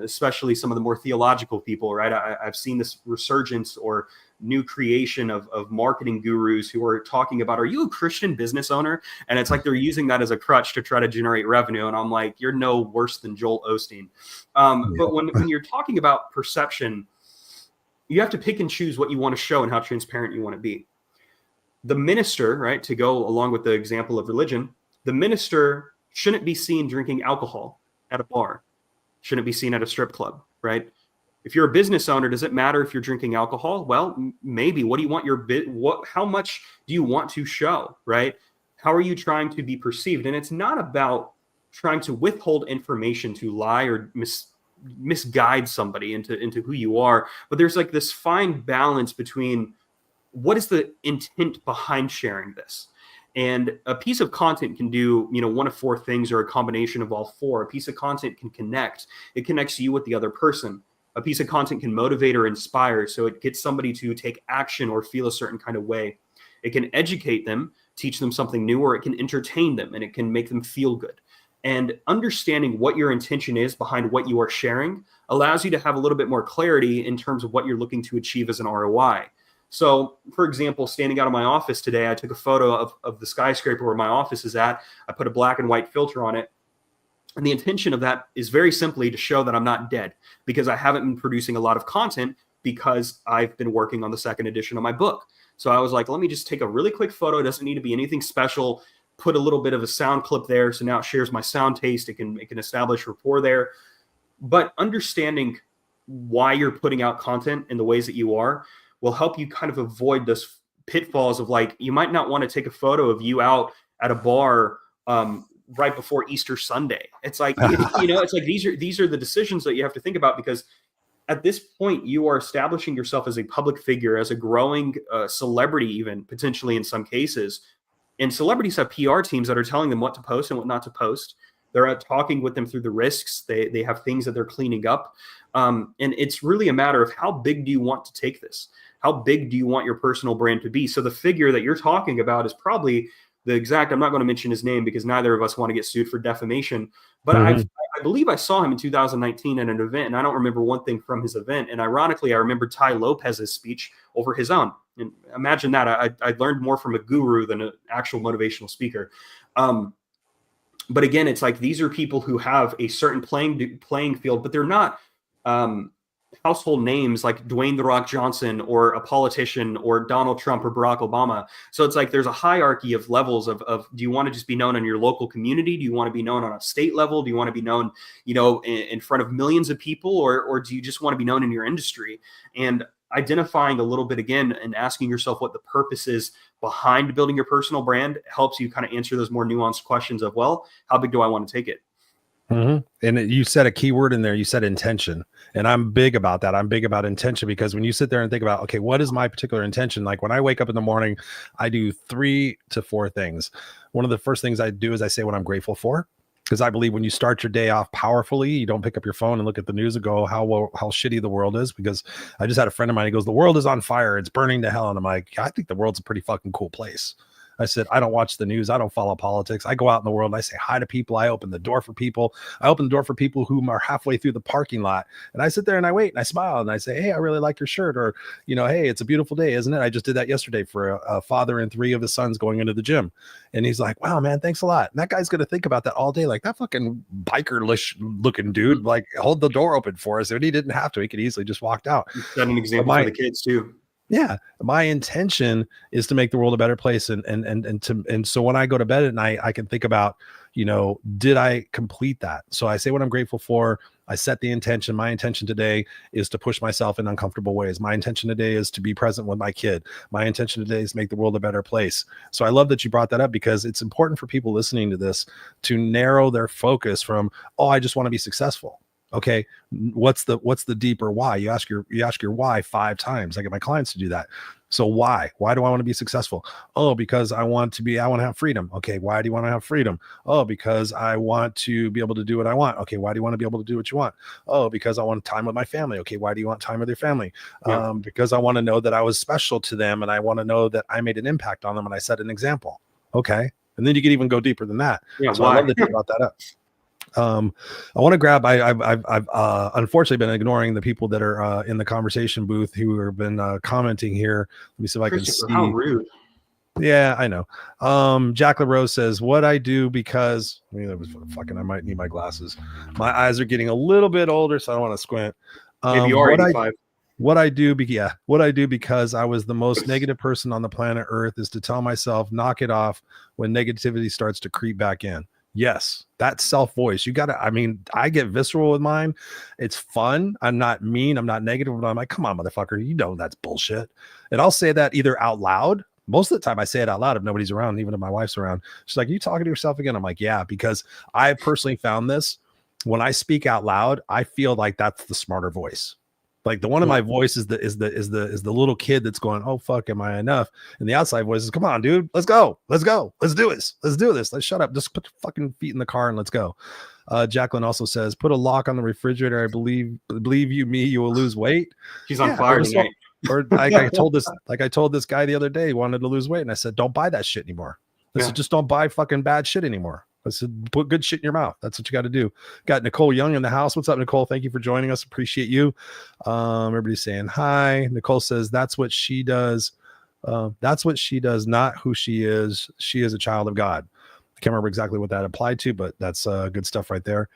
Especially some of the more theological people, right? I've seen this resurgence or new creation of marketing gurus who are talking about, are you a Christian business owner? And it's like they're using that as a crutch to try to generate revenue. And I'm like, you're no worse than Joel Osteen. But when you're talking about perception, you have to pick and choose what you want to show and how transparent you want to be. The minister, right, to go along with the example of religion, the minister shouldn't be seen drinking alcohol at a bar, shouldn't be seen at a strip club, right? If you're a business owner, does it matter if you're drinking alcohol? Well, maybe. What do you want how much do you want to show, right? How are you trying to be perceived? And it's not about trying to withhold information to lie or misguide somebody into who you are, but there's like this fine balance between what is the intent behind sharing this? And a piece of content can do, one of four things or a combination of all four. A piece of content can connect. It connects you with the other person. A piece of content can motivate or inspire, so it gets somebody to take action or feel a certain kind of way. It can educate them, teach them something new, or it can entertain them, and it can make them feel good. And understanding what your intention is behind what you are sharing allows you to have a little bit more clarity in terms of what you're looking to achieve as an ROI. So, for example, standing out of my office today, I took a photo of the skyscraper where my office is at. I put a black and white filter on it. And the intention of that is very simply to show that I'm not dead, because I haven't been producing a lot of content because I've been working on the second edition of my book. So I was like, let me just take a really quick photo. It doesn't need to be anything special. Put a little bit of a sound clip there. So now it shares my sound taste. It can establish rapport there. But understanding why you're putting out content in the ways that you are will help you kind of avoid those pitfalls of, like, you might not want to take a photo of you out at a bar right before Easter Sunday. It's like, it's like these are the decisions that you have to think about, because at this point you are establishing yourself as a public figure, as a growing celebrity, even potentially in some cases. And celebrities have PR teams that are telling them what to post and what not to post. They're talking with them through the risks. They have things that they're cleaning up. And it's really a matter of how big do you want to take this? How big do you want your personal brand to be? So the figure that you're talking about is probably the exact, I'm not going to mention his name because neither of us want to get sued for defamation, but I believe I saw him in 2019 at an event, and I don't remember one thing from his event. And ironically, I remember Ty Lopez's speech over his own. And imagine that. I learned more from a guru than an actual motivational speaker. But again, it's like, these are people who have a certain playing field, but they're not household names like Dwayne "The Rock" Johnson or a politician or Donald Trump or Barack Obama. So it's like there's a hierarchy of levels of do you want to just be known in your local community? Do you want to be known on a state level? Do you want to be known, in front of millions of people, or do you just want to be known in your industry? And identifying a little bit again and asking yourself what the purpose is behind building your personal brand helps you kind of answer those more nuanced questions of, well, how big do I want to take it? And you said a key word in there. You said intention. And I'm big about that. I'm big about intention, because when you sit there and think about, okay, what is my particular intention? Like when I wake up in the morning, I do 3 to 4 things. One of the first things I do is I say what I'm grateful for, because I believe when you start your day off powerfully, you don't pick up your phone and look at the news and go, how shitty the world is. Because I just had a friend of mine, he goes, the world is on fire. It's burning to hell. And I'm like, I think the world's a pretty fucking cool place. I said, I don't watch the news. I don't follow politics. I go out in the world and I say hi to people. I open the door for people. I open the door for people who are halfway through the parking lot. And I sit there and I wait and I smile and I say, hey, I really like your shirt. Or, hey, it's a beautiful day, isn't it? I just did that yesterday for a father and 3 of his sons going into the gym. And he's like, wow, man, thanks a lot. And that guy's going to think about that all day. Like, that fucking biker-lish looking dude, like, hold the door open for us. And he didn't have to. He could easily just walked out. Set an example for the kids too. Yeah, my intention is to make the world a better place, and so when I go to bed at night, I can think about, did I complete that? So I say what I'm grateful for. I set the intention. My intention today is to push myself in uncomfortable ways. My intention today is to be present with my kid. My intention today is to make the world a better place. So I love that you brought that up, because it's important for people listening to this to narrow their focus from, oh, I just want to be successful. Okay, what's the deeper why? You ask your why 5 times. I get my clients to do that. So why do I want to be successful? Oh, because I want to have freedom. Okay, why do you want to have freedom? Oh, because I want to be able to do what I want. Okay, why do you want to be able to do what you want? Oh, because I want time with my family. Okay, why do you want time with your family? Yeah. Because I want to know that I was special to them, and I want to know that I made an impact on them and I set an example. Okay, and then you can even go deeper than that. Yeah, so why? I love that you brought that up. I want to grab, I've unfortunately been ignoring the people that are in the conversation booth who have been commenting here. Let me see if I can see. How rude. Yeah, I know. Jack LaRose says, what I do because, that was fucking, I might need my glasses. My eyes are getting a little bit older, so I don't want to squint. Maybe you are 85. What I do because I was the most negative person on the planet Earth is to tell myself, knock it off when negativity starts to creep back in. Yes, that self-voice. You got to, I get visceral with mine. It's fun. I'm not mean. I'm not negative. But I'm like, come on, motherfucker. That's bullshit. And I'll say that either out loud. Most of the time I say it out loud if nobody's around, even if my wife's around. She's like, are you talking to yourself again? I'm like, yeah, because I personally found this. When I speak out loud, I feel like that's the smarter voice. Like the one in my voice is the little kid that's going, oh fuck, am I enough? And the outside voice is, come on, dude, let's go, let's do this, let's shut up, just put your fucking feet in the car and let's go. Jacqueline also says, put a lock on the refrigerator. I believe you will lose weight. She's on fire tonight. Or I told this guy the other day, he wanted to lose weight, and I said, don't buy that shit anymore. I said, just don't buy fucking bad shit anymore. I said, put good shit in your mouth. That's what you got to do. Got Nicole Young in the house. What's up, Nicole? Thank you for joining us. Appreciate you. Everybody's saying hi. Nicole says that's what she does. That's what she does, not who she is. She is a child of God. I can't remember exactly what that applied to, but that's good stuff right there.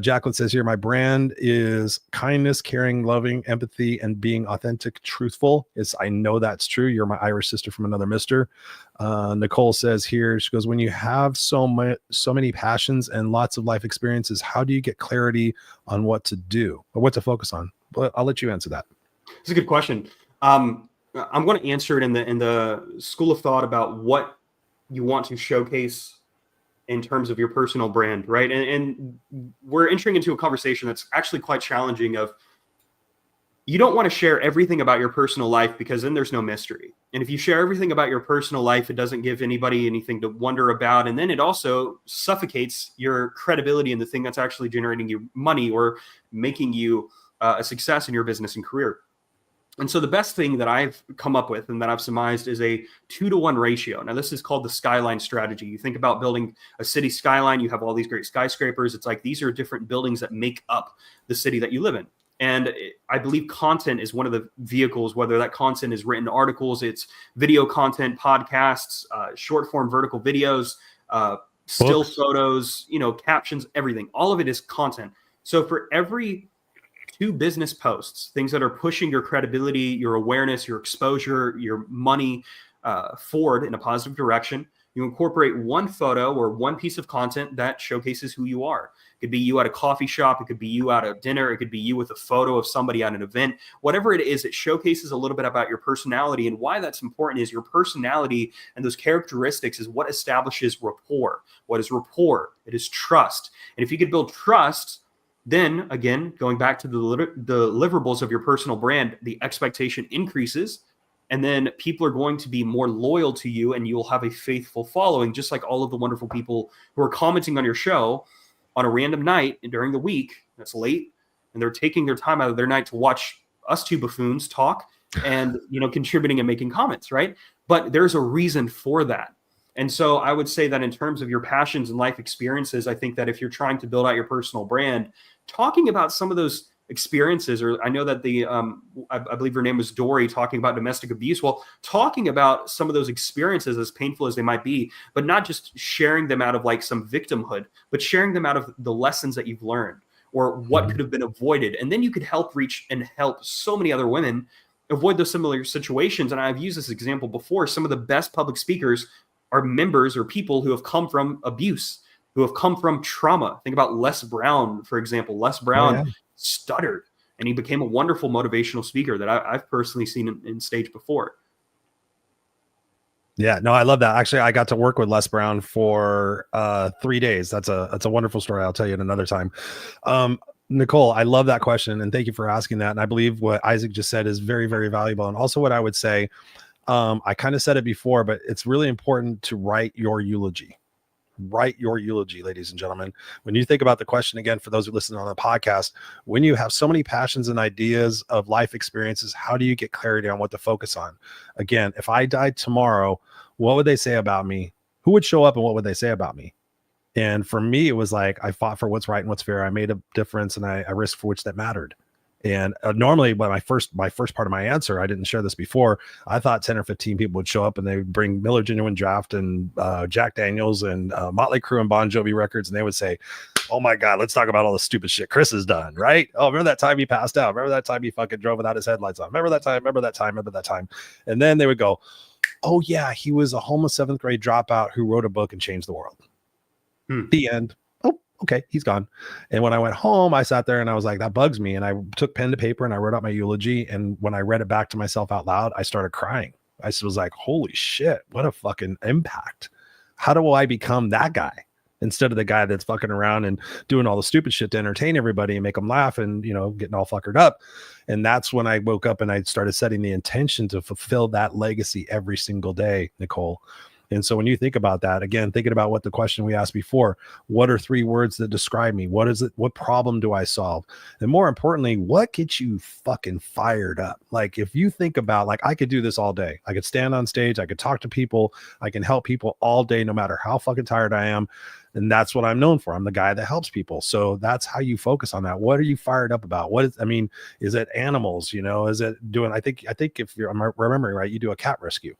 Jacqueline says here, my brand is kindness, caring, loving, empathy, and being authentic, truthful. I know that's true. You're my Irish sister from another mister. Nicole says here, she goes, when you have so many passions and lots of life experiences, how do you get clarity on what to do or what to focus on? But I'll let you answer that. It's a good question. I'm going to answer it in the school of thought about what you want to showcase in terms of your personal brand, right? And we're entering into a conversation that's actually quite challenging of, you don't want to share everything about your personal life because then there's no mystery. And if you share everything about your personal life, it doesn't give anybody anything to wonder about. And then it also suffocates your credibility in the thing that's actually generating you money or making you a success in your business and career. And so the best thing that I've come up with and that I've surmised is a 2-to-1 ratio. Now, this is called the skyline strategy. You think about building a city skyline, you have all these great skyscrapers. It's like these are different buildings that make up the city that you live in. And I believe content is one of the vehicles, whether that content is written articles, it's video content, podcasts, short form vertical videos, still photos, captions, everything. All of it is content. So for every 2 business posts, things that are pushing your credibility, your awareness, your exposure, your money forward in a positive direction, you incorporate 1 photo or 1 piece of content that showcases who you are. It could be you at a coffee shop. It could be you at a dinner. It could be you with a photo of somebody at an event. Whatever it is, it showcases a little bit about your personality. And why that's important is your personality and those characteristics is what establishes rapport. What is rapport? It is trust. And if you could build trust, then again, going back to the deliverables of your personal brand, the expectation increases, and then people are going to be more loyal to you and you'll have a faithful following, just like all of the wonderful people who are commenting on your show on a random night during the week that's late, and they're taking their time out of their night to watch us 2 buffoons talk and, contributing and making comments, right? But there's a reason for that. And so I would say that in terms of your passions and life experiences, I think that if you're trying to build out your personal brand, talking about some of those experiences, or I know that I believe her name was Dory, talking about domestic abuse. Well, talking about some of those experiences, as painful as they might be, but not just sharing them out of like some victimhood, but sharing them out of the lessons that you've learned or what could have been avoided. And then you could help reach and help so many other women avoid those similar situations. And I've used this example before. Some of the best public speakers are members or people who have come from abuse, who have come from trauma. Think about Les Brown, for example. Les Brown stuttered, and he became a wonderful motivational speaker that I've personally seen in stage before. Yeah, no, I love that. Actually, I got to work with Les Brown for 3 days. That's a wonderful story. I'll tell you at another time. Nicole, I love that question, and thank you for asking that. And I believe what Isaac just said is very, very valuable. And also what I would say, I kind of said it before, but it's really important to write your eulogy. Write your eulogy, ladies and gentlemen. When you think about the question, again, for those who listen on the podcast, when you have so many passions and ideas of life experiences, how do you get clarity on what to focus on? Again, if I died tomorrow, what would they say about me? Who would show up and what would they say about me? And for me, it was like, I fought for what's right and what's fair. I made a difference and I risked for which that mattered. And normally, when my first part of my answer, I didn't share this before. I thought 10 or 15 people would show up and they would bring Miller Genuine Draft and Jack Daniels and Motley Crue and Bon Jovi records, and they would say, "Oh my God, let's talk about all the stupid shit Chris has done." Right? Oh, remember that time he passed out? Remember that time he fucking drove without his headlights on? Remember that time? Remember that time? Remember that time? And then they would go, "Oh yeah, he was a homeless 7th grade dropout who wrote a book and changed the world." The end. Okay, he's gone. And when I went home, I sat there and I was like, that bugs me. And I took pen to paper and I wrote out my eulogy. And when I read it back to myself out loud, I started crying. I was like, holy shit, what a fucking impact. How do I become that guy instead of the guy that's fucking around and doing all the stupid shit to entertain everybody and make them laugh and, getting all fuckered up. And that's when I woke up and I started setting the intention to fulfill that legacy every single day, Nicole. And so when you think about that, again, thinking about what the question we asked before, what are 3 words that describe me? What is it? What problem do I solve? And more importantly, what gets you fucking fired up? Like, if you think about, like, I could do this all day. I could stand on stage. I could talk to people. I can help people all day, no matter how fucking tired I am. And that's what I'm known for. I'm the guy that helps people. So that's how you focus on that. What are you fired up about? Is it animals? Is it doing, I think if I'm remembering right, you do a cat rescue.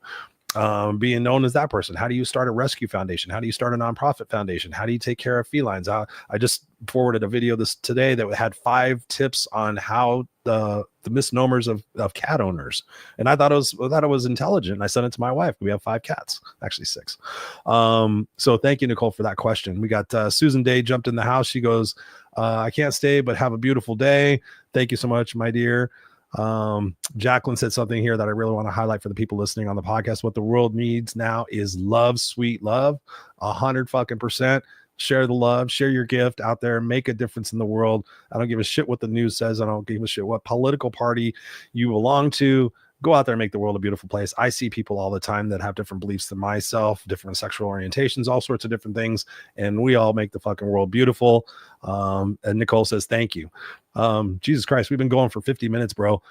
Being known as that person. How do you start a rescue foundation? How do you start a nonprofit foundation? How do you take care of felines? I just forwarded a video today that had 5 tips on how the misnomers of cat owners. And I thought it was intelligent. I sent it to my wife. We have 5 cats, actually 6. So thank you, Nicole, for that question. We got Susan Day jumped in the house. She goes, I can't stay, but have a beautiful day. Thank you so much, my dear. Jacqueline said something here that I really want to highlight for the people listening on the podcast. What the world needs now is love, sweet love, 100% share the love, share your gift out there, make a difference in the world. I don't give a shit what the news says. I don't give a shit what political party you belong to. Go out there and make the world a beautiful place. I see people all the time that have different beliefs than myself, different sexual orientations, all sorts of different things. And we all make the fucking world beautiful. And Nicole says, thank you. Jesus Christ, we've been going for 50 minutes, bro.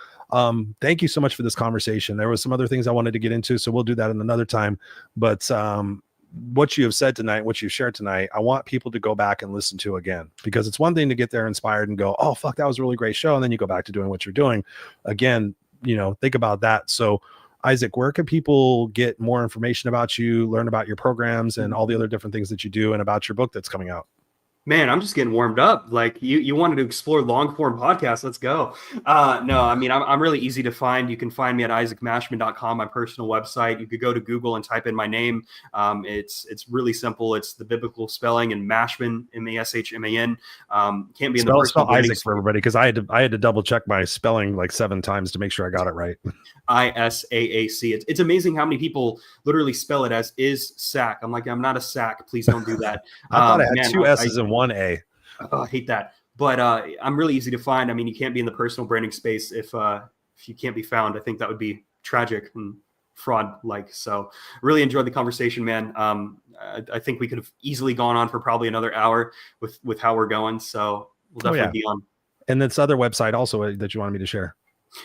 Thank you so much for this conversation. There was some other things I wanted to get into, so we'll do that in another time. But what you have said tonight, what you shared tonight, I want people to go back and listen to again, because it's one thing to get there inspired and go, oh, fuck, that was a really great show. And then you go back to doing what you're doing again. Think about that. So Isaac, where can people get more information about you, learn about your programs and all the other different things that you do, and about your book that's coming out? Man, I'm just getting warmed up. Like you wanted to explore long form podcasts. Let's go. No, I mean, I'm really easy to find. You can find me at isaacmashman.com, my personal website. You could go to Google and type in my name. It's really simple. It's the biblical spelling, and Mashman, Mashman. Can't be in the personal Isaac for everybody, because I had to double check my spelling like 7 times to make sure I got it right. Isaac. It's amazing how many people literally spell it as Isaac. I'm like, I'm not a sack. Please don't do that. I thought I had 2 S's and 1 A. Oh, I hate that. But I'm really easy to find. I mean, you can't be in the personal branding space if you can't be found. I think that would be tragic and fraud-like. So really enjoyed the conversation, man. I think we could have easily gone on for probably another hour with how we're going. So we'll definitely be on. And this other website also that you wanted me to share.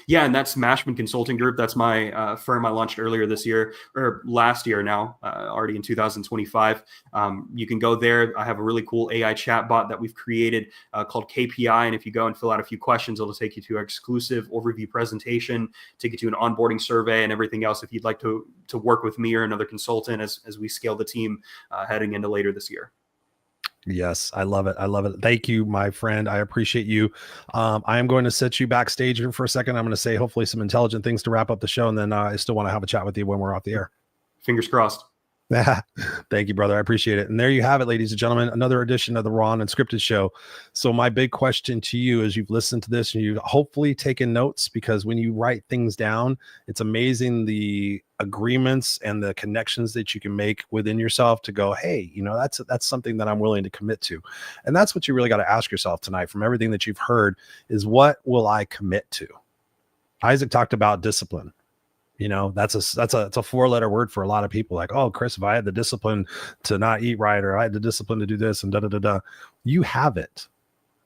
Yeah, and that's Mashman Consulting Group. That's my firm I launched earlier this year, or last year now, already in 2025. You can go there. I have a really cool AI chatbot that we've created called KPI. And if you go and fill out a few questions, it'll take you to an exclusive overview presentation, take you to an onboarding survey and everything else if you'd like to work with me or another consultant as we scale the team heading into later this year. Yes, I love it. I love it. Thank you, my friend. I appreciate you. I am going to set you backstage here for a second. I'm going to say hopefully some intelligent things to wrap up the show. And then I still want to have a chat with you when we're off the air. Fingers crossed. Thank you, brother. I appreciate it. And there you have it, ladies and gentlemen, another edition of the Raw Unscripted show. So my big question to you is, you've listened to this and you've hopefully taken notes, because when you write things down, it's amazing the agreements and the connections that you can make within yourself to go, hey, that's something that I'm willing to commit to. And that's what you really got to ask yourself tonight from everything that you've heard, is what will I commit to? Isaac talked about discipline. That's a 4-letter word for a lot of people. Like, oh, Chris, if I had the discipline to not eat right, or I had the discipline to do this and you have it.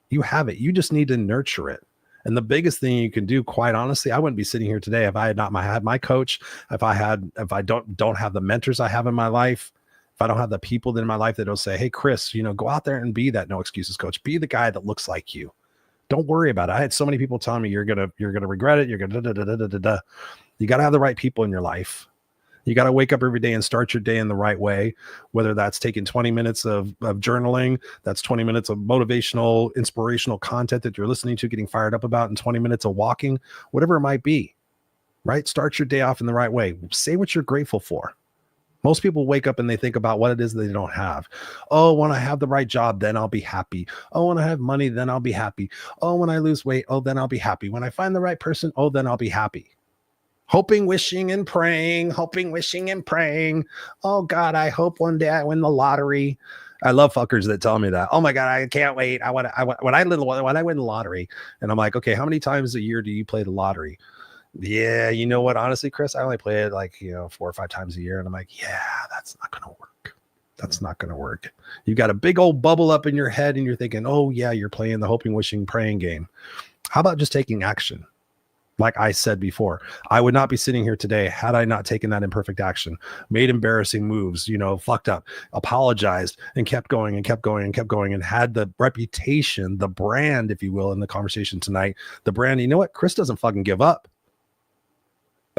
You have it. You just need to nurture it. And the biggest thing you can do, quite honestly, I wouldn't be sitting here today if I had not had my coach, if I don't have the mentors I have in my life, if I don't have the people in my life that will say, hey, Chris, go out there and be that no excuses coach. Be the guy that looks like you. Don't worry about it. I had so many people telling me you're gonna regret it. You're gonna You got to have the right people in your life. You got to wake up every day and start your day in the right way, whether that's taking 20 minutes of journaling, that's 20 minutes of motivational, inspirational content that you're listening to, getting fired up about, and 20 minutes of walking, whatever it might be, right? Start your day off in the right way. Say what you're grateful for. Most people wake up and they think about what it is they don't have. Oh, when I have the right job, then I'll be happy. Oh, when I have money, then I'll be happy. Oh, when I lose weight, oh, then I'll be happy. When I find the right person, oh, then I'll be happy. Hoping, wishing, and praying. Oh God, I hope one day I win the lottery. I love fuckers that tell me that. Oh my God, I can't wait. When I win the lottery, and I'm like, okay, how many times a year do you play the lottery? Yeah, you know what? Honestly, Chris, I only play it like 4 or 5 times a year, and I'm like, yeah, that's not gonna work. That's not gonna work. You got a big old bubble up in your head, and you're thinking, oh yeah, you're playing the hoping, wishing, praying game. How about just taking action? Like I said before, I would not be sitting here today had I not taken that imperfect action, made embarrassing moves, fucked up, apologized, and kept going and kept going and kept going, and had the reputation, the brand, if you will, in the conversation tonight. The brand, you know what? Chris doesn't fucking give up.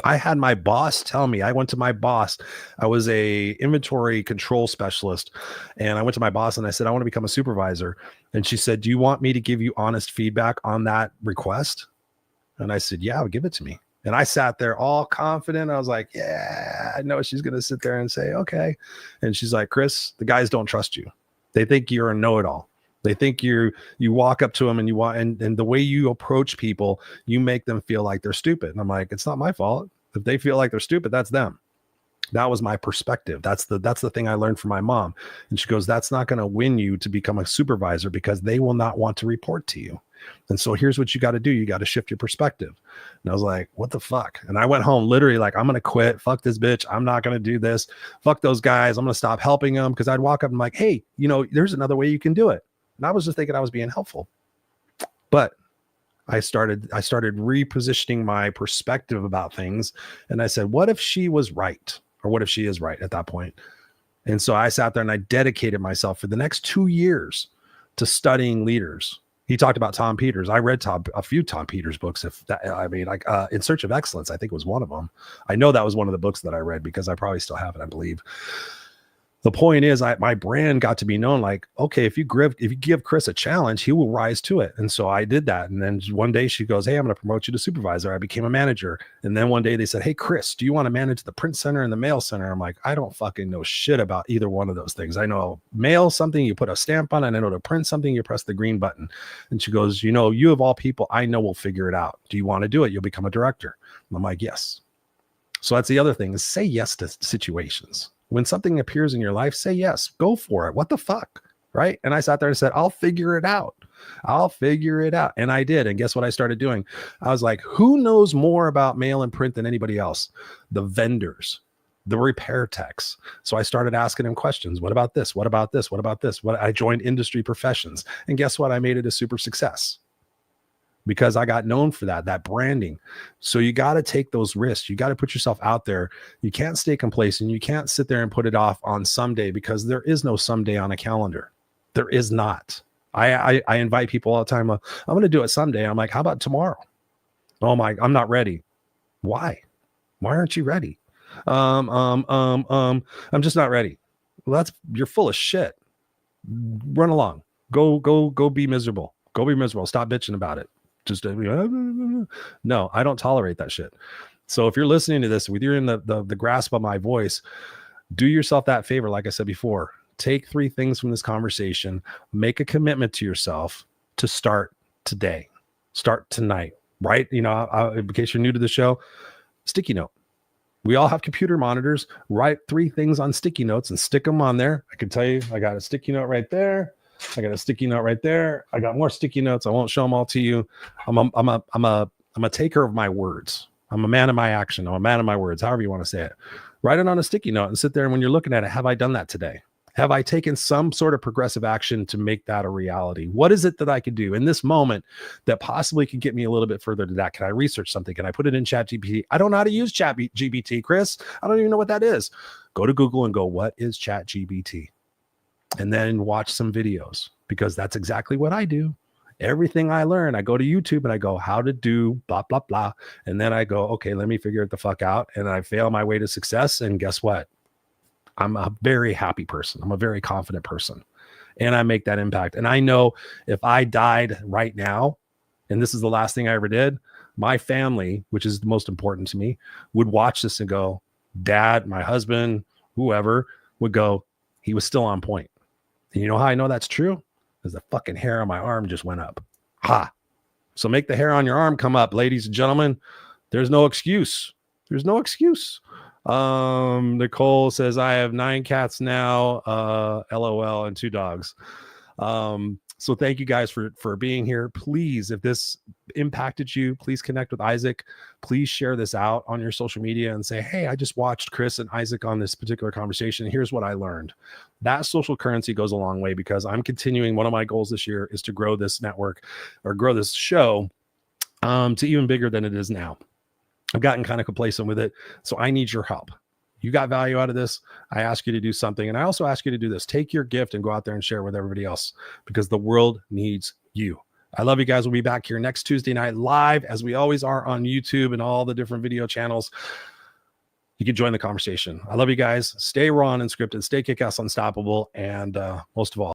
I had my boss tell me, I went to my boss. I was a inventory control specialist, and I went to my boss and I said, I want to become a supervisor. And she said, do you want me to give you honest feedback on that request? And I said, yeah, give it to me. And I sat there all confident. I was like, yeah, I know she's going to sit there and say, okay. And she's like, Chris, the guys don't trust you. They think you're a know-it-all. They think you walk up to them and and the way you approach people, you make them feel like they're stupid. And I'm like, it's not my fault. If they feel like they're stupid, that's them. That was my perspective. That's the thing I learned from my mom. And she goes, that's not going to win you to become a supervisor, because they will not want to report to you. And so here's what you got to do. You got to shift your perspective. And I was like, what the fuck? And I went home literally like, I'm going to quit. Fuck this bitch. I'm not going to do this. Fuck those guys. I'm going to stop helping them. Because I'd walk up and like, hey, there's another way you can do it. And I was just thinking I was being helpful. But I started repositioning my perspective about things. And I said, what if she was right? Or what if she is right at that point? And so I sat there and I dedicated myself for the next 2 years to studying leaders. He talked about Tom Peters. I read a few Tom Peters books. In Search of Excellence, I think was one of them. I know that was one of the books that I read because I probably still have it, I believe. The point is, my brand got to be known like, okay, if you give Chris a challenge, he will rise to it. And so I did that. And then one day she goes, hey, I'm going to promote you to supervisor. I became a manager. And then one day they said, hey, Chris, do you want to manage the print center and the mail center? I'm like, I don't fucking know shit about either one of those things. I know mail something, you put a stamp on it. And I know to print something, you press the green button. And she goes, you of all people, I know we'll figure it out. Do you want to do it? You'll become a director. And I'm like, yes. So that's the other thing, is say yes to situations. When something appears in your life, say yes, go for it. What the fuck? Right. And I sat there and said, I'll figure it out. I'll figure it out. And I did. And guess what I started doing? I was like, who knows more about mail and print than anybody else? The vendors, the repair techs. So I started asking them questions. What about this? What about this? What about this? I joined industry professions. And guess what? I made it a super success. Because I got known for that branding. So you got to take those risks. You got to put yourself out there. You can't stay complacent. You can't sit there and put it off on someday, because there is no someday on a calendar. There is not. I invite people all the time. I'm going to do it someday. I'm like, how about tomorrow? Oh my, I'm not ready. Why? Why aren't you ready? I'm just not ready. Well, you're full of shit. Run along. Go be miserable. Go be miserable. Stop bitching about it. Just no, I don't tolerate that shit. So if you're listening to this, you're in the grasp of my voice, do yourself that favor. Like I said before, take 3 things from this conversation, make a commitment to yourself to start today, start tonight, right? In case you're new to the show, sticky note. We all have computer monitors. Write 3 things on sticky notes and stick them on there. I can tell you, I got a sticky note right there. I got a sticky note right there. I got more sticky notes. I won't show them all to you. I'm a taker of my words. I'm a man of my action. I'm a man of my words, however you want to say it. Write it on a sticky note and sit there. And when you're looking at it, have I done that today? Have I taken some sort of progressive action to make that a reality? What is it that I could do in this moment that possibly could get me a little bit further to that? Can I research something? Can I put it in ChatGPT? I don't know how to use ChatGPT, Chris. I don't even know what that is. Go to Google and go, what is ChatGPT? And then watch some videos, because that's exactly what I do. Everything I learn, I go to YouTube and I go, how to do blah, blah, blah. And then I go, okay, let me figure it the fuck out. And I fail my way to success. And guess what? I'm a very happy person. I'm a very confident person. And I make that impact. And I know if I died right now, and this is the last thing I ever did, my family, which is the most important to me, would watch this and go, Dad, my husband, whoever would go, he was still on point. And you know how I know that's true? Because the fucking hair on my arm just went up. Ha! So make the hair on your arm come up, ladies and gentlemen. There's no excuse. There's no excuse. Nicole says, I have 9 cats now, LOL, and 2 dogs. So thank you guys for being here. Please, if this impacted you, please connect with Isaac. Please share this out on your social media and say, hey, I just watched Chris and Isaac on this particular conversation. Here's what I learned. That social currency goes a long way, because I'm continuing. One of my goals this year is to grow this network, or grow this show to even bigger than it is now. I've gotten kind of complacent with it. So I need your help. You got value out of this. I ask you to do something. And I also ask you to do this. Take your gift and go out there and share it with everybody else, because the world needs you. I love you guys. We'll be back here next Tuesday night live, as we always are, on YouTube and all the different video channels. You can join the conversation. I love you guys. Stay raw and unscripted. Stay kick-ass unstoppable. And most of all,